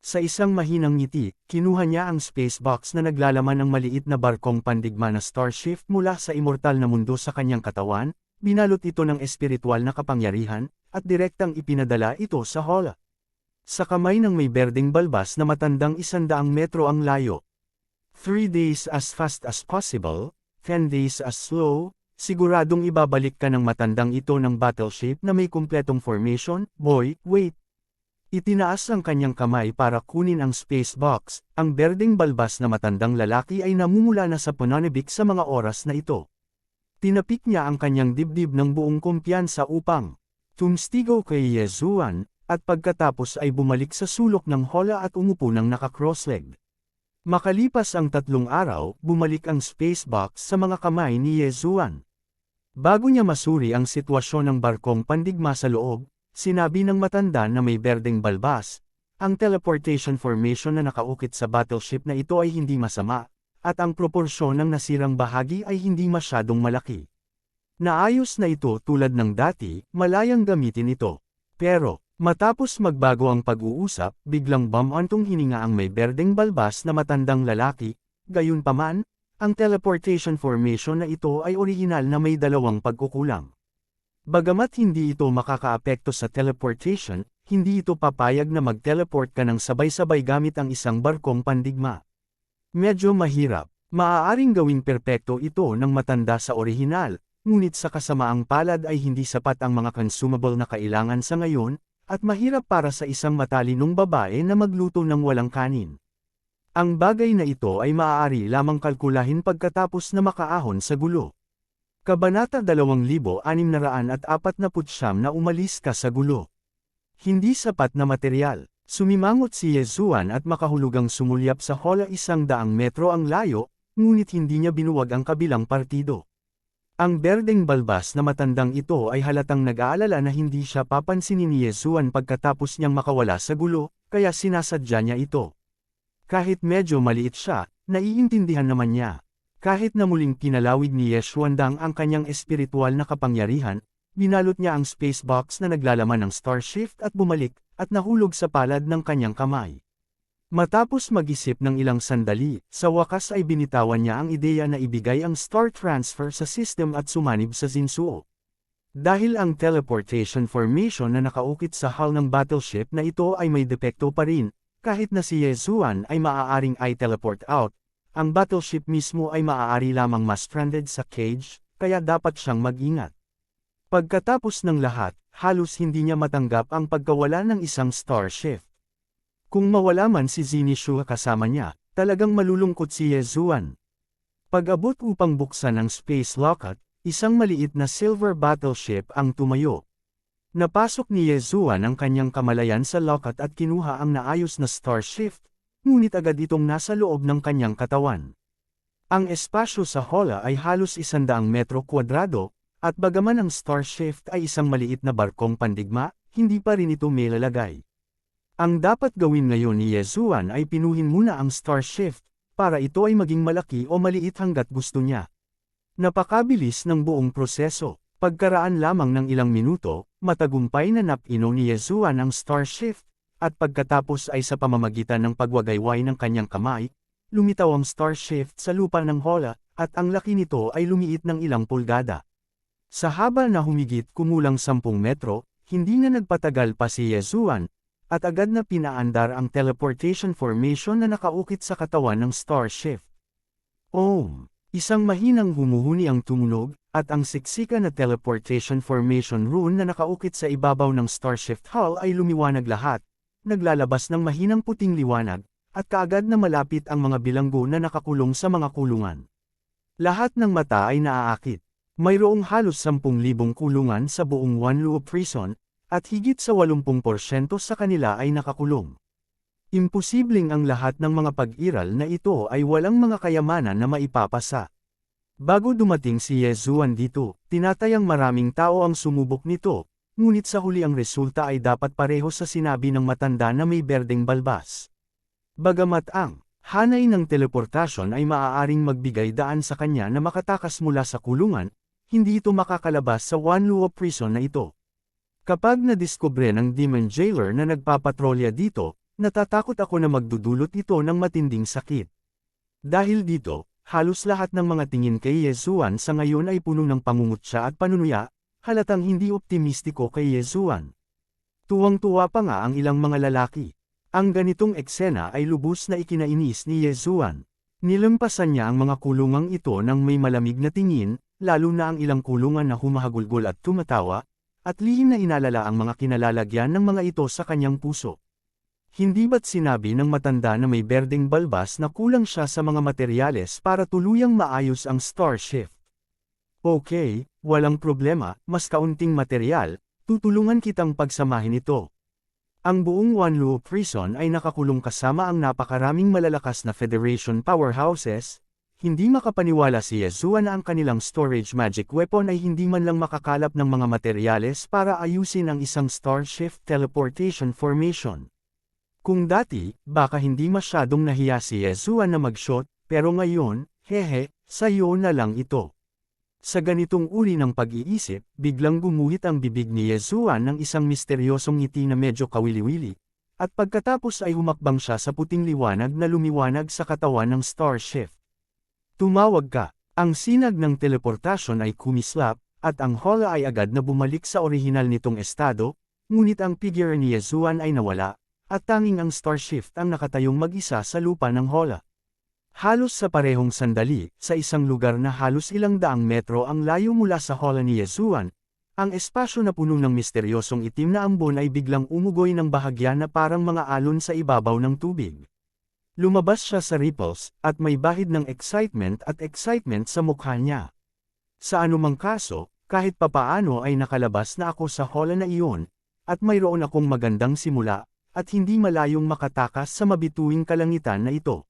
Sa isang mahinang ngiti, kinuha niya ang space box na naglalaman ng maliit na barkong pandigma na Starshift mula sa immortal na mundo sa kanyang katawan, binalot ito ng espiritual na kapangyarihan, at direktang ipinadala ito sa hola. Sa kamay ng may berdeng balbas na matandang 100 metro ang layo. 3 days as fast as possible, 10 days as slow, siguradong ibabalik ka ng matandang ito ng battleship na may kumpletong formation, boy, wait. Itinaas ang kanyang kamay para kunin ang space box, ang berdeng balbas na matandang lalaki ay namumula na sa pananibik sa mga oras na ito. Tinapik niya ang kanyang dibdib ng buong kumpiyansa upang tumstigo kay Yezuan, at pagkatapos ay bumalik sa sulok ng hola at umupo ng naka-crossleg. Makalipas ang 3 araw, bumalik ang space box sa mga kamay ni Yezuan. Bago niya masuri ang sitwasyon ng barkong pandigma sa loob, sinabi ng matanda na may berdeng balbas, ang teleportation formation na nakaukit sa battleship na ito ay hindi masama, at ang proporsyon ng nasirang bahagi ay hindi masyadong malaki. Naayos na ito tulad ng dati, malayang gamitin ito. Pero, matapos magbago ang pag-uusap, biglang bumantong hininga ang may berdeng balbas na matandang lalaki, gayunpaman, ang teleportation formation na ito ay orihinal na may 2 pagkukulang. Bagamat hindi ito makakaapekto sa teleportation, hindi ito papayag na mag-teleport ka ng sabay-sabay gamit ang isang barkong pandigma. Medyo mahirap, maaaring gawing perpekto ito ng matanda sa orihinal, ngunit sa kasamaang palad ay hindi sapat ang mga consumable na kailangan sa ngayon, at mahirap para sa isang matalinong babae na magluto ng walang kanin. Ang bagay na ito ay maaari lamang kalkulahin pagkatapos na makaahon sa gulo. Kabanata 2649 na umalis ka sa gulo. Hindi sapat na material. Sumimangot si Yezuan at makahulugang sumulyap sa hola 100 metro ang layo, ngunit hindi niya binuwag ang kabilang partido. Ang berdeng balbas na matandang ito ay halatang nag-aalala na hindi siya papansinin ni Yezuan pagkatapos niyang makawala sa gulo, kaya sinasadya niya ito. Kahit medyo maliit siya, naiintindihan naman niya. Kahit na muling pinalawig ni Yezuandang ang kanyang espiritual na kapangyarihan, binalot niya ang space box na naglalaman ng Starshift at bumalik, at nahulog sa palad ng kanyang kamay. Matapos mag-isip ng ilang sandali, sa wakas ay binitawan niya ang ideya na ibigay ang star transfer sa system at sumanib sa Zinsuo. Dahil ang teleportation formation na nakaukit sa hull ng battleship na ito ay may depekto pa rin, kahit na si Yezuan ay maaaring i-teleport out, ang battleship mismo ay maaari lamang ma-stranded sa cage, kaya dapat siyang mag-ingat. Pagkatapos ng lahat, halos hindi niya matanggap ang pagkawala ng isang Starshift. Kung mawala man si Zinishua kasama niya, talagang malulungkot si Yezuan. Pag-abot upang buksan ang space locket, isang maliit na silver battleship ang tumayo. Napasok ni Yezuan ang kanyang kamalayan sa locket at kinuha ang naayos na Starshift, ngunit agad itong nasa loob ng kanyang katawan. Ang espasyo sa hola ay halos 100 metro kwadrado, at bagaman ang Starshift ay isang maliit na barkong pandigma, hindi pa rin ito may lalagay. Ang dapat gawin ngayon ni Yezuan ay pinuhin muna ang Starshift, para ito ay maging malaki o maliit hanggat gusto niya. Napakabilis ng buong proseso. Pagkaraan lamang ng ilang minuto, matagumpay na napino ni Yezuan ang Starshift, at pagkatapos ay sa pamamagitan ng pagwagayway ng kanyang kamay, lumitaw ang Starshift sa lupa ng hola, at ang laki nito ay lumiit ng ilang pulgada. Sa haba na humigit kumulang 10 metro, hindi na nagpatagal pa si Yezuan, at agad na pinaandar ang teleportation formation na nakaukit sa katawan ng Starshift. Isang mahinang humuhuni ang tumunog, at ang siksika na teleportation formation rune na nakaukit sa ibabaw ng Starshift hull ay lumiwanag lahat, naglalabas ng mahinang puting liwanag, at kaagad na malapit ang mga bilanggo na nakakulong sa mga kulungan. Lahat ng mata ay naaakit. Mayroong halos 10,000 kulungan sa buong Wanluo Prison, at higit sa 80% sa kanila ay nakakulong. Imposibleng ang lahat ng mga pag-iral na ito ay walang mga kayamanan na maipapasa. Bago dumating si Yezuan dito, tinatayang maraming tao ang sumubok nito, ngunit sa huli ang resulta ay dapat pareho sa sinabi ng matanda na may berdeng balbas. Bagamat ang hanay ng teleportasyon ay maaaring magbigay daan sa kanya na makatakas mula sa kulungan, hindi ito makakalabas sa Wanluo Prison na ito. Kapag nadiskubre ng Demon Jailer na nagpapatrolya dito, natatakot ako na magdudulot ito ng matinding sakit. Dahil dito, halos lahat ng mga tingin kay Yezuan sa ngayon ay puno ng pangungutya at panunuya, halatang hindi optimistiko kay Yezuan. Tuwang-tuwa pa nga ang ilang mga lalaki. Ang ganitong eksena ay lubos na ikinainis ni Yezuan. Nilampasan niya ang mga kulungang ito ng may malamig na tingin, lalo na ang ilang kulungan na humahagulgol at tumatawa, at lihim na inalala ang mga kinalalagyan ng mga ito sa kanyang puso. Hindi ba't sinabi ng matanda na may berdeng balbas na kulang siya sa mga materyales para tuluyang maayos ang Star Shift? Okay, walang problema, mas kaunting materyal, tutulungan kitang pagsamahin ito. Ang buong Wanluo Prison ay nakakulong kasama ang napakaraming malalakas na Federation powerhouses. Hindi makapaniwala si Yezuan na ang kanilang storage magic weapon ay hindi man lang makakalap ng mga materyales para ayusin ang isang Star Shift teleportation formation. Kung dati, baka hindi masyadong nahiya si Yezuan na mag-shot, pero ngayon, hehe, sayo na lang ito. Sa ganitong uri ng pag-iisip, biglang gumuhit ang bibig ni Yezuan ng isang misteryosong ngiti na medyo kawili-wili, at pagkatapos ay humakbang siya sa puting liwanag na lumiwanag sa katawan ng Star Shift. Tumawag ka. Ang sinag ng teleportasyon ay kumislap, at ang Hola ay agad na bumalik sa orihinal nitong estado, ngunit ang figure ni Yezuan ay nawala, at tanging ang Star Shift ang nakatayong mag-isa sa lupa ng Hola. Halos sa parehong sandali, sa isang lugar na halos ilang daang metro ang layo mula sa Hola ni Yezuan, ang espasyo na puno ng misteryosong itim na ambon ay biglang umugoy ng bahagya na parang mga alon sa ibabaw ng tubig. Lumabas siya sa ripples, at may bahid ng excitement sa mukha niya. Sa anumang kaso, kahit papaano ay nakalabas na ako sa Hola na iyon, at mayroon akong magandang simula, at hindi malayong makatakas sa mabituing kalangitan na ito.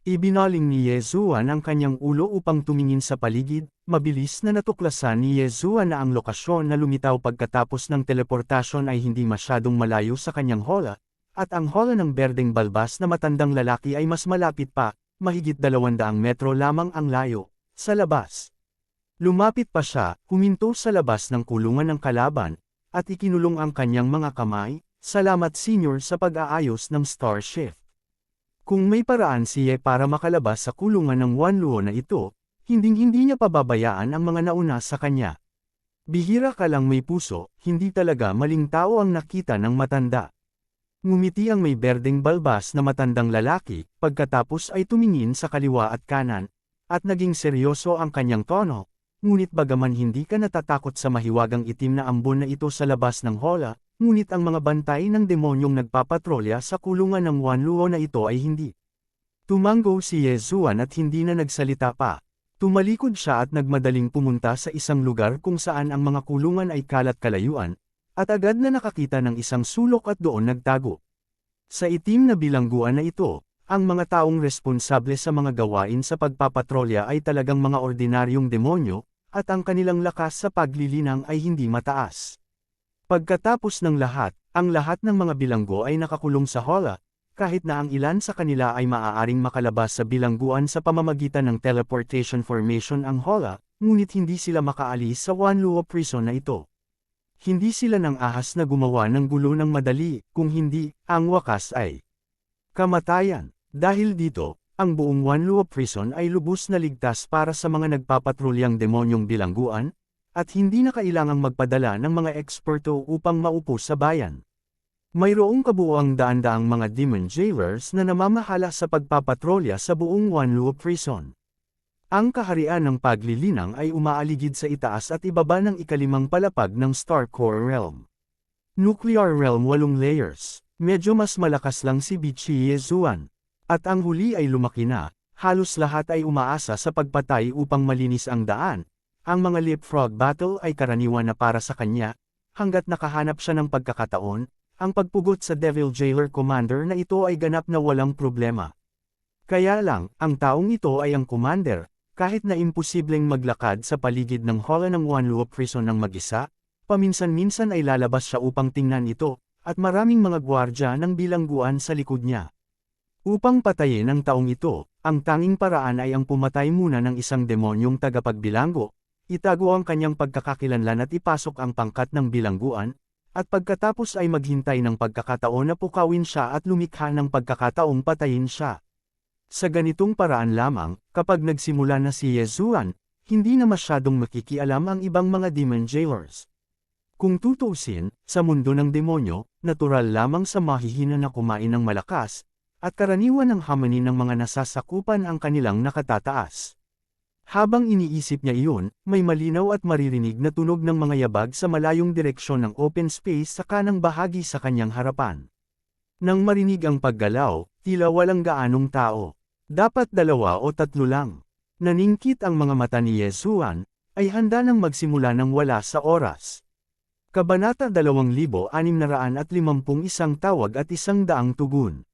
Ibinaling ni Yezuan ang kanyang ulo upang tumingin sa paligid, mabilis na natuklasan ni Yezuan na ang lokasyon na lumitaw pagkatapos ng teleportasyon ay hindi masyadong malayo sa kanyang Hola, at ang Hola ng berdeng balbas na matandang lalaki ay mas malapit pa, mahigit 200 metro lamang ang layo, sa labas. Lumapit pa siya, huminto sa labas ng kulungan ng kalaban, at ikinulong ang kanyang mga kamay. Salamat Senior sa pag-aayos ng Star Shift. Kung may paraan siya para makalabas sa kulungan ng Wanluo na ito, hinding-hindi niya pababayaan ang mga nauna sa kanya. Bihira ka lang may puso, hindi talaga maling tao ang nakita ng matanda. Ngumiti ang may berdeng balbas na matandang lalaki, pagkatapos ay tumingin sa kaliwa at kanan, at naging seryoso ang kanyang tono, ngunit bagaman hindi ka natatakot sa mahiwagang itim na ambon na ito sa labas ng Hola, ngunit ang mga bantay ng demonyong nagpapatrolya sa kulungan ng Wanluo na ito ay hindi. Tumango si Yezuan at hindi na nagsalita pa. Tumalikod siya at nagmadaling pumunta sa isang lugar kung saan ang mga kulungan ay kalat-kalayuan, at agad na nakakita ng isang sulok at doon nagtago. Sa itim na bilangguan na ito, ang mga taong responsable sa mga gawain sa pagpapatrolya ay talagang mga ordinaryong demonyo, at ang kanilang lakas sa paglilinang ay hindi mataas. Pagkatapos ng lahat, ang lahat ng mga bilanggo ay nakakulong sa Hola, kahit na ang ilan sa kanila ay maaaring makalabas sa bilangguan sa pamamagitan ng teleportation formation ang Hola, ngunit hindi sila makaalis sa Wanluo Prison na ito. Hindi sila nang ahas na gumawa ng gulo ng madali, kung hindi, ang wakas ay kamatayan. Dahil dito, ang buong Wanluo Prison ay lubos na ligtas para sa mga nagpapatrulyang demonyong bilangguan, at hindi na kailangang magpadala ng mga eksperto upang maupo sa bayan. Mayroong kabuuang daan-daang mga demon jailers na namamahala sa pagpapatrolya sa buong Wanluo Prison. Ang kaharian ng paglilinang ay umaaligid sa itaas at ibaba ng ikalimang palapag ng Star Core Realm. Nuclear Realm 8 layers, medyo mas malakas lang si Bichi Yezuan. At ang huli ay lumaki na, halos lahat ay umaasa sa pagpatay upang malinis ang daan. Ang mga leapfrog battle ay karaniwan na para sa kanya, hanggat nakahanap siya ng pagkakataon, ang pagpugot sa Devil Jailer Commander na ito ay ganap na walang problema. Kaya lang, ang taong ito ay ang commander. Kahit na imposibleng maglakad sa paligid ng Hola ng Wanluo Prison ng mag-isa, paminsan-minsan ay lalabas siya upang tingnan ito, at maraming mga gwardya ng bilangguan sa likod niya. Upang patayin ang taong ito, ang tanging paraan ay ang pumatay muna ng isang demonyong tagapagbilanggo, itago ang kanyang pagkakakilanlan at ipasok ang pangkat ng bilangguan, at pagkatapos ay maghintay ng pagkakataon na pukawin siya at lumikha ng pagkakataong patayin siya. Sa ganitong paraan lamang, kapag nagsimula na si Yesuan, hindi na masyadong makikialam ang ibang mga demon jailers. Kung tutuusin, sa mundo ng demonyo, natural lamang sa mahihina na kumain ng malakas, at karaniwan ng hamani ng mga nasasakupan ang kanilang nakatataas. Habang iniisip niya iyon, may malinaw at maririnig na tunog ng mga yabag sa malayong direksyon ng open space sa kanang bahagi sa kanyang harapan. Nang marinig ang paggalaw, tila walang gaanong tao. Dapat 2 o 3 lang. Naningkit ang mga mata ni Yesuan, ay handa nang magsimula ng wala sa oras. Kabanata 2651 tawag at 100 tugon.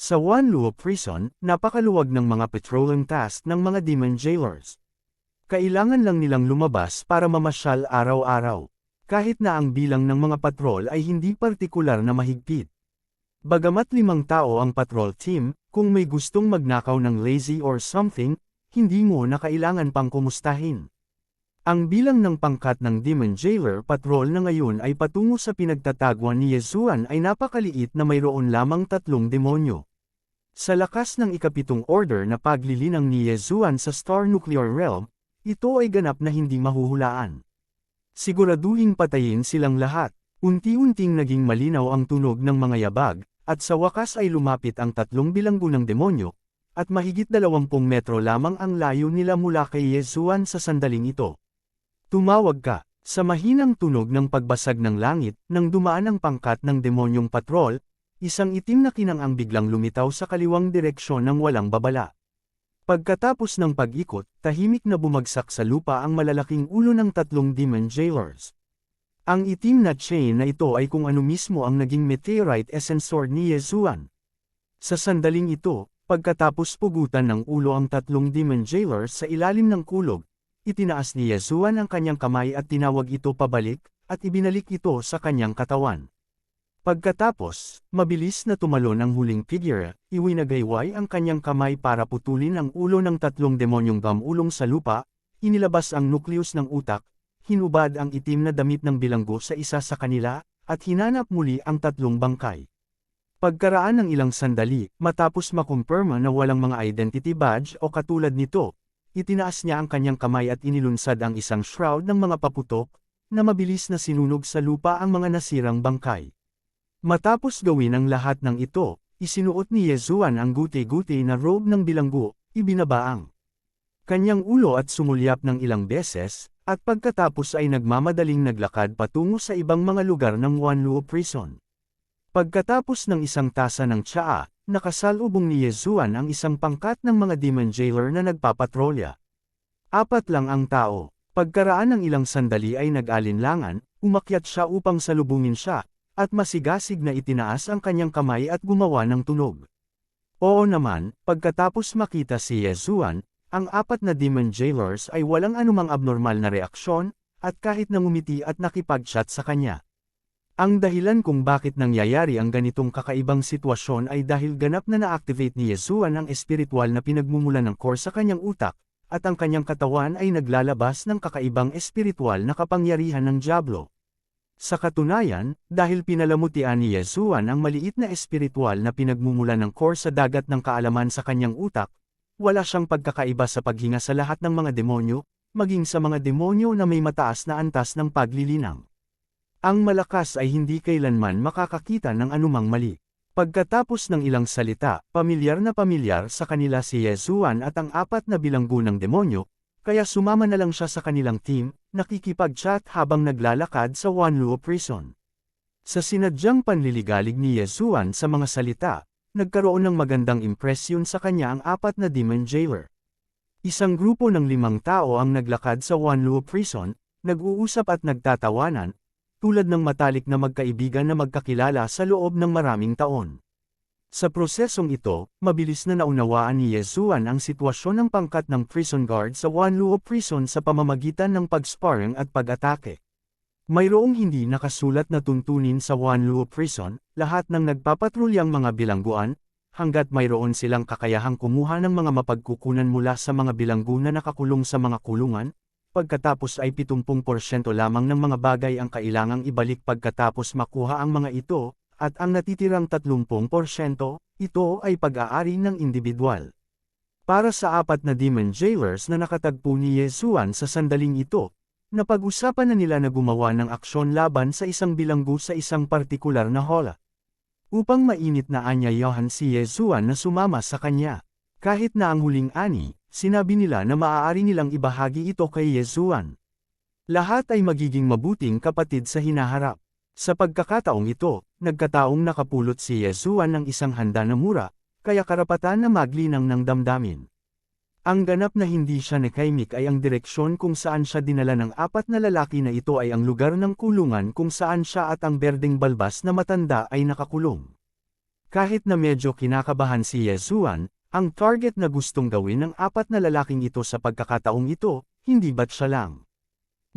Sa Wanluo Prison, napakaluwag ng mga patrolling task ng mga demon jailers. Kailangan lang nilang lumabas para mamasyal araw-araw, kahit na ang bilang ng mga patrol ay hindi partikular na mahigpit. Bagamat 5 tao ang patrol team, kung may gustong magnakaw ng lazy or something, hindi mo na kailangan pang kumustahin. Ang bilang ng pangkat ng demon jailer patrol na ngayon ay patungo sa pinagtataguan ni Yesuan ay napakaliit na mayroon lamang 3 demonyo. Sa lakas ng ika-7 order na paglilinang ni Yesuan sa Star Nuclear Realm, ito ay ganap na hindi mahuhulaan. Siguraduhing patayin silang lahat. Unti-unting naging malinaw ang tunog ng mga yabag, at sa wakas ay lumapit ang 3 bilanggo ng demonyo, at mahigit 20 metro lamang ang layo nila mula kay Yesuan sa sandaling ito. Tumawag ka, sa mahinang tunog ng pagbasag ng langit, nang dumaan ang pangkat ng demonyong patrol, isang itim na kinang biglang lumitaw sa kaliwang direksyon ng walang babala. Pagkatapos ng pag-ikot, tahimik na bumagsak sa lupa ang malalaking ulo ng 3 demon jailers. Ang itim na chain na ito ay kung ano mismo ang naging meteorite essence sword ni Yesuan. Sa sandaling ito, pagkatapos pugutan ng ulo ang 3 demon jailers sa ilalim ng kulog, itinaas ni Yesuan ang kanyang kamay at tinawag ito pabalik, at ibinalik ito sa kanyang katawan. Pagkatapos, mabilis na tumalon ang huling figure, iwinagayway ang kanyang kamay para putulin ang ulo ng 3 demonyong gamulong sa lupa, inilabas ang nukleus ng utak, hinubad ang itim na damit ng bilanggo sa isa sa kanila, at hinanap muli ang 3 bangkay. Pagkaraan ng ilang sandali, matapos makumpirma na walang mga identity badge o katulad nito, itinaas niya ang kanyang kamay at inilunsad ang isang shroud ng mga paputok, na mabilis na sinunog sa lupa ang mga nasirang bangkay. Matapos gawin ang lahat ng ito, isinuot ni Yesuan ang guti-guti na robe ng bilanggo, ibinabaang kanyang ulo at sumulyap ng ilang beses, at pagkatapos ay nagmamadaling naglakad patungo sa ibang mga lugar ng Wanluo Prison. Pagkatapos ng isang tasa ng tsaa, nakasalubong ni Yesuan ang isang pangkat ng mga demon jailer na nagpapatrolya. 4 lang ang tao. Pagkaraan ng ilang sandali ay nag-alinlangan, umakyat siya upang salubungin siya, at masigasig na itinaas ang kanyang kamay at gumawa ng tunog. Oo naman, pagkatapos makita si Yesuan, ang 4 na demon jailers ay walang anumang abnormal na reaksyon, at kahit nangumiti at nakipag-chat sa kanya. Ang dahilan kung bakit nangyayari ang ganitong kakaibang sitwasyon ay dahil ganap na na-activate ni Yesuan ang espiritual na pinagmumulan ng core sa kanyang utak, at ang kanyang katawan ay naglalabas ng kakaibang espiritual na kapangyarihan ng Diablo. Sa katunayan, dahil pinalamutian ni Yesuan ang maliit na espiritual na pinagmumulan ng core sa dagat ng kaalaman sa kanyang utak, wala siyang pagkakaiba sa paghinga sa lahat ng mga demonyo, maging sa mga demonyo na may mataas na antas ng paglilinang. Ang malakas ay hindi kailanman makakakita ng anumang mali. Pagkatapos ng ilang salita, pamilyar sa kanila si Yesuan at ang 4 na bilanggo ng demonyo, kaya sumama na lang siya sa kanilang team, nakikipag-chat habang naglalakad sa Wanluo Prison. Sa sinadyang panliligalig ni Yesuan sa mga salita, nagkaroon ng magandang impresyon sa kanya ang 4 na demon jailer. Isang grupo ng 5 tao ang naglakad sa Wanluo Prison, nag-uusap at nagtatawanan, tulad ng matalik na magkaibigan na magkakilala sa loob ng maraming taon. Sa prosesong ito, mabilis na naunawaan ni Yesuan ang sitwasyon ng pangkat ng prison guard sa Wanluo Prison sa pamamagitan ng pag-sparring at pag-atake. Mayroong hindi nakasulat na tuntunin sa Wanluo Prison, lahat ng nagpapatrulyang mga bilangguan, hanggat mayroon silang kakayahang kumuha ng mga mapagkukunan mula sa mga bilanggo na nakakulong sa mga kulungan, pagkatapos ay 70% lamang ng mga bagay ang kailangang ibalik pagkatapos makuha ang mga ito, at ang natitirang 30%, ito ay pag-aari ng individual. Para sa 4 na demon jailers na nakatagpo ni Yesuan sa sandaling ito, napag-usapan na nila na gumawa ng aksyon laban sa isang bilanggo sa isang partikular na hola. Upang mainit na anyayahan si Yesuan na sumama sa kanya. Kahit na ang huling ani, sinabi nila na maaari nilang ibahagi ito kay Yesuan. Lahat ay magiging mabuting kapatid sa hinaharap. Sa pagkakataong ito, nagkataong nakapulot si Yesuan ng isang handa na mura, kaya karapatan na maglinang ng damdamin. Ang ganap na hindi siya nakaimik ay ang direksyon kung saan siya dinala ng 4 na lalaki na ito ay ang lugar ng kulungan kung saan siya at ang berdeng balbas na matanda ay nakakulong. Kahit na medyo kinakabahan si Yesuan, ang target na gustong gawin ng 4 na lalaking ito sa pagkakataong ito, hindi ba't siya lang.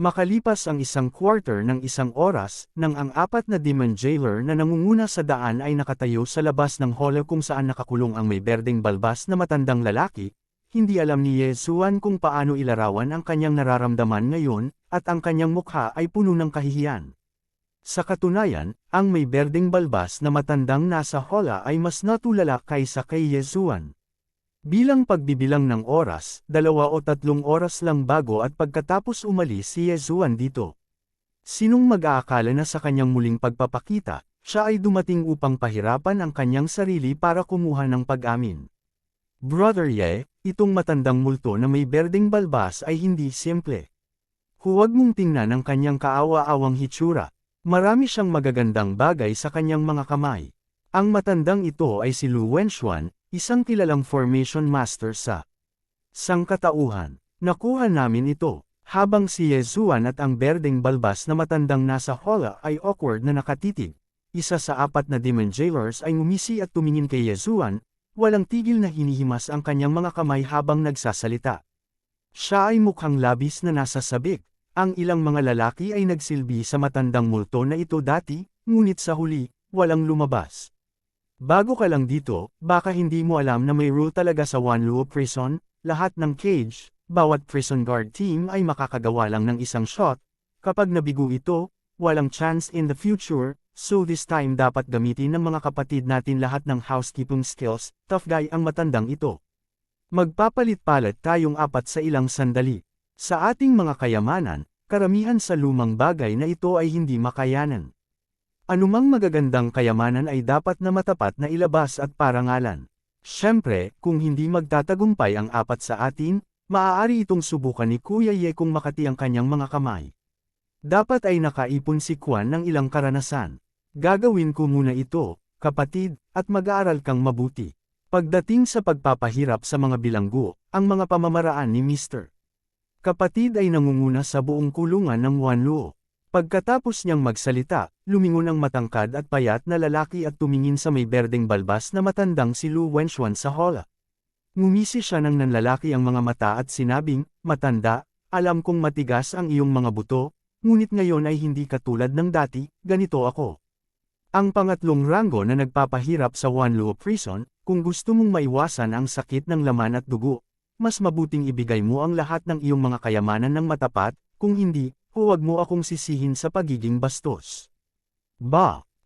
Makalipas ang 1/4 ng 1 oras, nang ang 4 na demon jailer na nangunguna sa daan ay nakatayo sa labas ng hall kung saan nakakulong ang may berdeng balbas na matandang lalaki, hindi alam ni Yesuan kung paano ilarawan ang kanyang nararamdaman ngayon, at ang kanyang mukha ay puno ng kahihiyan. Sa katunayan, ang may berdeng balbas na matandang nasa hola ay mas natulala kaysa kay Yesuan. Bilang pagbibilang ng oras, 2 o 3 oras lang bago at pagkatapos umalis si Yesuan dito. Sinong mag-aakala na sa kanyang muling pagpapakita, siya ay dumating upang pahirapan ang kanyang sarili para kumuha ng pag-amin. Brother Ye, itong matandang multo na may berdeng balbas ay hindi simple. Huwag mong tingnan ang kanyang kaawa-awang hitsura. Marami siyang magagandang bagay sa kanyang mga kamay. Ang matandang ito ay si Lu Wenxuan, isang kilalang formation master sa sangkatauhan. Nakuha namin ito, habang si Yesuan at ang berdeng balbas na matandang nasa hola ay awkward na nakatitig. Isa sa 4 na demon jailers ay ngumisi at tumingin kay Yesuan, walang tigil na hinihimas ang kanyang mga kamay habang nagsasalita. Siya ay mukhang labis na nasa sabik. Ang ilang mga lalaki ay nagsilbi sa matandang multo na ito dati, ngunit sa huli, walang lumabas. Bago ka lang dito, baka hindi mo alam na may rule talaga sa Wanluo Prison, lahat ng cage, bawat prison guard team ay makakagawa lang ng isang shot. Kapag nabigo ito, walang chance in the future. So this time dapat gamitin ng mga kapatid natin lahat ng housekeeping skills, tough guy ang matandang ito. Magpapalit-palit tayong 4 sa ilang sandali. Sa ating mga kayamanan, karamihan sa lumang bagay na ito ay hindi makayanan. Anumang magagandang kayamanan ay dapat na matapat na ilabas at parangalan. Siyempre, kung hindi magtatagumpay ang 4 sa atin, maaari itong subukan ni Kuya Ye kung makati ang kanyang mga kamay. Dapat ay nakaipon si Kwan ng ilang karanasan. Gagawin ko muna ito, kapatid, at mag-aaral kang mabuti. Pagdating sa pagpapahirap sa mga bilanggo, ang mga pamamaraan ni Mr. Kapatid ay nangunguna sa buong kulungan ng Wanluo. Pagkatapos niyang magsalita, lumingon ang matangkad at payat na lalaki at tumingin sa may berdeng balbas na matandang si Lu Wenxuan sa hola. Ngumisi siya ng nanlalaki ang mga mata at sinabing, "Matanda, alam kong matigas ang iyong mga buto, ngunit ngayon ay hindi katulad ng dati, ganito ako. Ang pangatlong ranggo na nagpapahirap sa Wanluo Prison, kung gusto mong maiwasan ang sakit ng laman at dugo, mas mabuting ibigay mo ang lahat ng iyong mga kayamanan ng matapat, kung hindi, huwag mo akong sisihin sa pagiging bastos."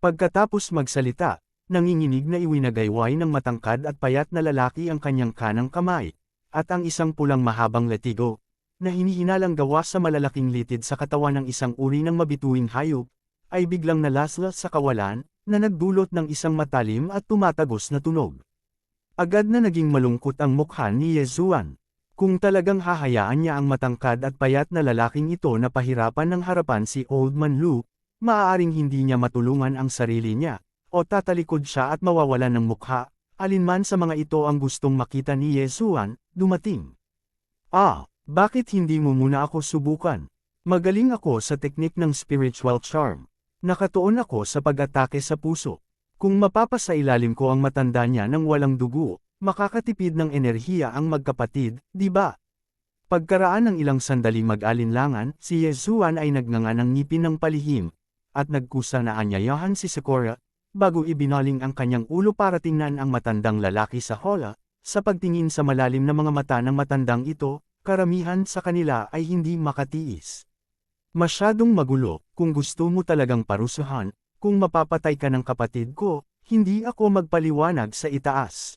Pagkatapos magsalita, nanginginig na iwinagayway ng matangkad at payat na lalaki ang kanyang kanang kamay, at ang isang pulang mahabang latigo, na hinihinalang gawa sa malalaking litid sa katawan ng isang uri ng mabituing hayop, ay biglang nalaslas sa kawalan, na nagdulot ng isang matalim at tumatagos na tunog. Agad na naging malungkot ang mukha ni Yesuan. Kung talagang hahayaan niya ang matangkad at payat na lalaking ito na pahirapan ng harapan si Old Man Lu, maaaring hindi niya matulungan ang sarili niya, o tatalikod siya at mawawalan ng mukha. Alinman sa mga ito ang gustong makita ni Yesuan, dumating. Bakit hindi mo muna ako subukan? Magaling ako sa teknik ng spiritual charm. Nakatuon ako sa pag-atake sa puso. Kung mapapasailalim ko ang matanda niya ng walang dugo, makakatipid ng enerhiya ang magkapatid, di ba? Pagkaraan ng ilang sandaling mag-alinlangan, si Yesuan ay nagnanga ng ngipin ng palihim, at nagkusa na anyayahan si Sakura, bago ibinaling ang kanyang ulo para tingnan ang matandang lalaki sa hola. Sa pagtingin sa malalim na mga mata ng matandang ito, karamihan sa kanila ay hindi makatiis. Masyadong magulo, kung gusto mo talagang parusahan, kung mapapatay ka ng kapatid ko, hindi ako magpaliwanag sa itaas.